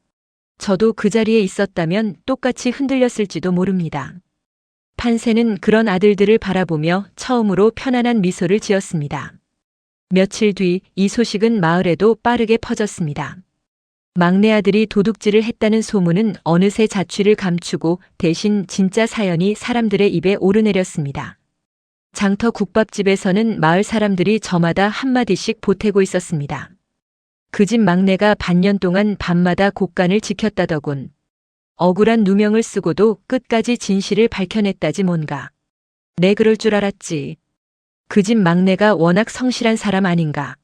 저도 그 자리에 있었다면 똑같이 흔들렸을지도 모릅니다. 판세는 그런 아들들을 바라보며 처음으로 편안한 미소를 지었습니다. 며칠 뒤 이 소식은 마을에도 빠르게 퍼졌습니다. 막내 아들이 도둑질을 했다는 소문은 어느새 자취를 감추고 대신 진짜 사연이 사람들의 입에 오르내렸습니다. 장터 국밥집에서는 마을 사람들이 저마다 한마디씩 보태고 있었습니다. 그 집 막내가 반년 동안 밤마다 곡간을 지켰다더군. 억울한 누명을 쓰고도 끝까지 진실을 밝혀냈다지 뭔가. 내 그럴 줄 알았지. 그 집 막내가 워낙 성실한 사람 아닌가.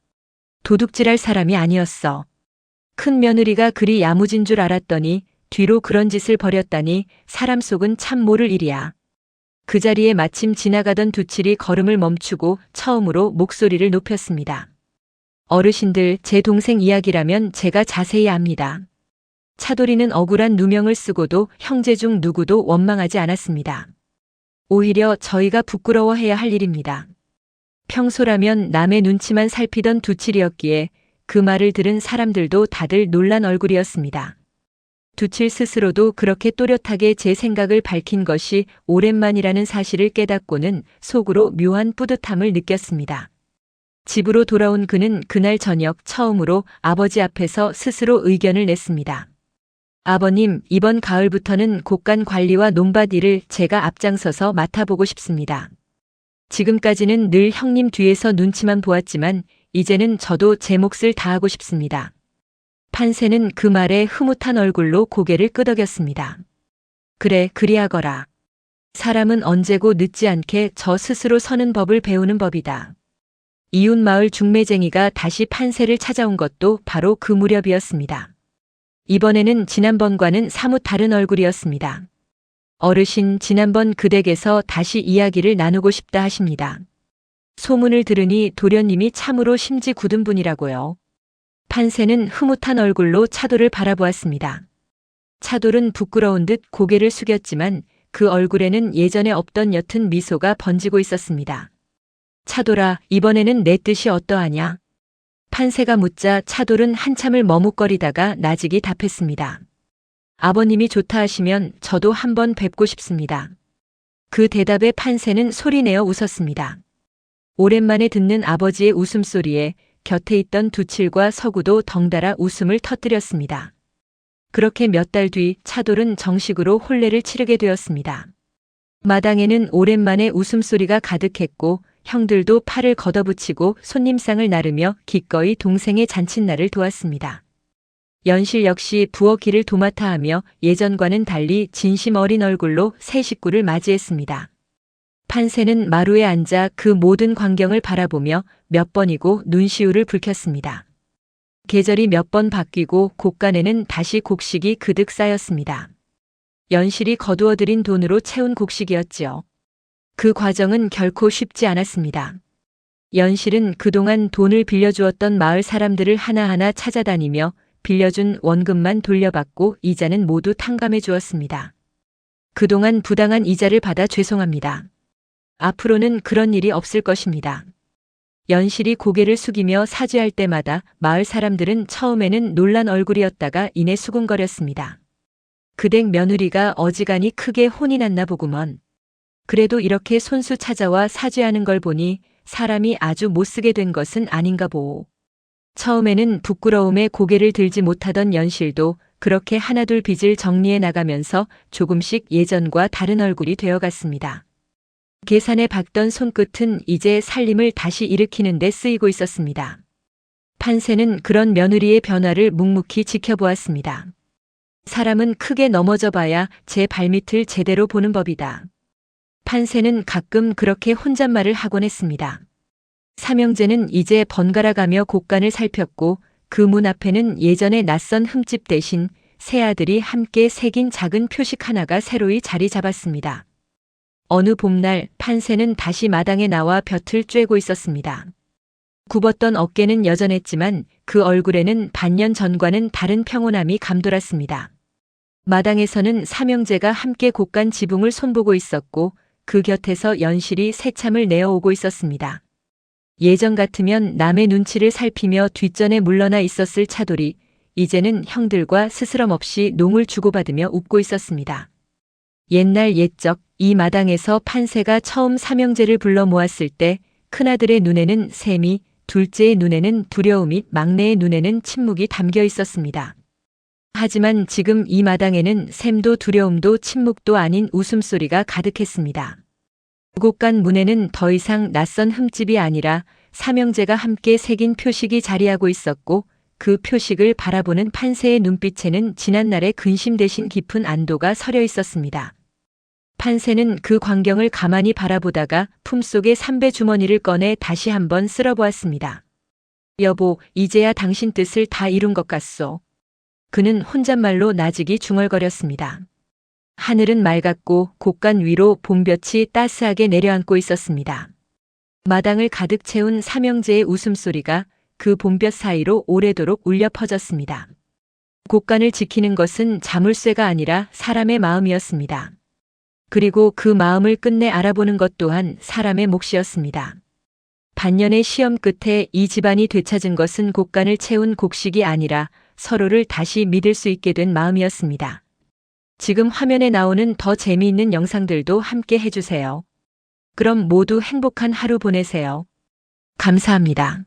도둑질할 사람이 아니었어. 큰 며느리가 그리 야무진 줄 알았더니 뒤로 그런 짓을 벌였다니 사람 속은 참 모를 일이야. 그 자리에 마침 지나가던 두칠이 걸음을 멈추고 처음으로 목소리를 높였습니다. 어르신들, 제 동생 이야기라면 제가 자세히 압니다. 차돌이는 억울한 누명을 쓰고도 형제 중 누구도 원망하지 않았습니다. 오히려 저희가 부끄러워해야 할 일입니다. 평소라면 남의 눈치만 살피던 두칠이었기에 그 말을 들은 사람들도 다들 놀란 얼굴이었습니다. 두칠 스스로도 그렇게 또렷하게 제 생각을 밝힌 것이 오랜만이라는 사실을 깨닫고는 속으로 묘한 뿌듯함을 느꼈습니다. 집으로 돌아온 그는 그날 저녁 처음으로 아버지 앞에서 스스로 의견을 냈습니다. 아버님, 이번 가을부터는 곡간 관리와 논밭 일을 제가 앞장서서 맡아보고 싶습니다. 지금까지는 늘 형님 뒤에서 눈치만 보았지만 이제는 저도 제 몫을 다하고 싶습니다. 판세는 그 말에 흐뭇한 얼굴로 고개를 끄덕였습니다. 그래, 그리하거라. 사람은 언제고 늦지 않게 저 스스로 서는 법을 배우는 법이다. 이웃 마을 중매쟁이가 다시 판세를 찾아온 것도 바로 그 무렵이었습니다. 이번에는 지난번과는 사뭇 다른 얼굴이었습니다. 어르신, 지난번 그 댁에서 다시 이야기를 나누고 싶다 하십니다. 소문을 들으니 도련님이 참으로 심지 굳은 분이라고요. 판세는 흐뭇한 얼굴로 차돌을 바라보았습니다. 차돌은 부끄러운 듯 고개를 숙였지만 그 얼굴에는 예전에 없던 옅은 미소가 번지고 있었습니다. 차돌아, 이번에는 내 뜻이 어떠하냐? 판세가 묻자 차돌은 한참을 머뭇거리다가 나직이 답했습니다. 아버님이 좋다 하시면 저도 한번 뵙고 싶습니다. 그 대답에 판세는 소리내어 웃었습니다. 오랜만에 듣는 아버지의 웃음소리에 곁에 있던 두칠과 서구도 덩달아 웃음을 터뜨렸습니다. 그렇게 몇 달 뒤 차돌은 정식으로 혼례를 치르게 되었습니다. 마당에는 오랜만에 웃음소리가 가득했고 형들도 팔을 걷어붙이고 손님상을 나르며 기꺼이 동생의 잔칫날을 도왔습니다. 연실 역시 부엌 길을 도맡아 하며 예전과는 달리 진심 어린 얼굴로 새 식구를 맞이했습니다. 판세는 마루에 앉아 그 모든 광경을 바라보며 몇 번이고 눈시울을 붉혔습니다. 계절이 몇 번 바뀌고 곡간에는 다시 곡식이 그득 쌓였습니다. 연실이 거두어들인 돈으로 채운 곡식이었지요. 그 과정은 결코 쉽지 않았습니다. 연실은 그동안 돈을 빌려주었던 마을 사람들을 하나하나 찾아다니며 빌려준 원금만 돌려받고 이자는 모두 탕감해 주었습니다. 그동안 부당한 이자를 받아 죄송합니다. 앞으로는 그런 일이 없을 것입니다. 연실이 고개를 숙이며 사죄할 때마다 마을 사람들은 처음에는 놀란 얼굴이었다가 이내 수군거렸습니다. 그댁 며느리가 어지간히 크게 혼이 났나 보구먼. 그래도 이렇게 손수 찾아와 사죄하는 걸 보니 사람이 아주 못쓰게 된 것은 아닌가 보오. 처음에는 부끄러움에 고개를 들지 못하던 연실도 그렇게 하나둘 빚을 정리해 나가면서 조금씩 예전과 다른 얼굴이 되어갔습니다. 계산에 박던 손끝은 이제 살림을 다시 일으키는 데 쓰이고 있었습니다. 판세는 그런 며느리의 변화를 묵묵히 지켜보았습니다. 사람은 크게 넘어져 봐야 제 발밑을 제대로 보는 법이다. 판세는 가끔 그렇게 혼잣말을 하곤 했습니다. 삼형제는 이제 번갈아가며 곡간을 살폈고 그 문 앞에는 예전의 낯선 흠집 대신 세 아들이 함께 새긴 작은 표식 하나가 새로이 자리 잡았습니다. 어느 봄날 판세는 다시 마당에 나와 볕을 쬐고 있었습니다. 굽었던 어깨는 여전했지만 그 얼굴에는 반년 전과는 다른 평온함이 감돌았습니다. 마당에서는 삼형제가 함께 곡간 지붕을 손보고 있었고 그 곁에서 연실이 새참을 내어오고 있었습니다. 예전 같으면 남의 눈치를 살피며 뒷전에 물러나 있었을 차돌이 이제는 형들과 스스럼 없이 농을 주고받으며 웃고 있었습니다. 옛날 옛적 이 마당에서 판세가 처음 삼형제를 불러 모았을 때 큰아들의 눈에는 샘이, 둘째의 눈에는 두려움이, 막내의 눈에는 침묵이 담겨 있었습니다. 하지만 지금 이 마당에는 샘도 두려움도 침묵도 아닌 웃음소리가 가득했습니다. 곡간 문에는 더 이상 낯선 흠집이 아니라 삼형제가 함께 새긴 표식이 자리하고 있었고 그 표식을 바라보는 판세의 눈빛에는 지난날의 근심 대신 깊은 안도가 서려 있었습니다. 판세는 그 광경을 가만히 바라보다가 품속의 삼배 주머니를 꺼내 다시 한번 쓸어보았습니다. 여보, 이제야 당신 뜻을 다 이룬 것 같소. 그는 혼잣말로 나직이 중얼거렸습니다. 하늘은 맑았고 곡간 위로 봄볕이 따스하게 내려앉고 있었습니다. 마당을 가득 채운 삼형제의 웃음소리가 그 봄볕 사이로 오래도록 울려 퍼졌습니다. 곡간을 지키는 것은 자물쇠가 아니라 사람의 마음이었습니다. 그리고 그 마음을 끝내 알아보는 것 또한 사람의 몫이었습니다. 반년의 시험 끝에 이 집안이 되찾은 것은 곡간을 채운 곡식이 아니라 서로를 다시 믿을 수 있게 된 마음이었습니다. 지금 화면에 나오는 더 재미있는 영상들도 함께 해주세요. 그럼 모두 행복한 하루 보내세요. 감사합니다.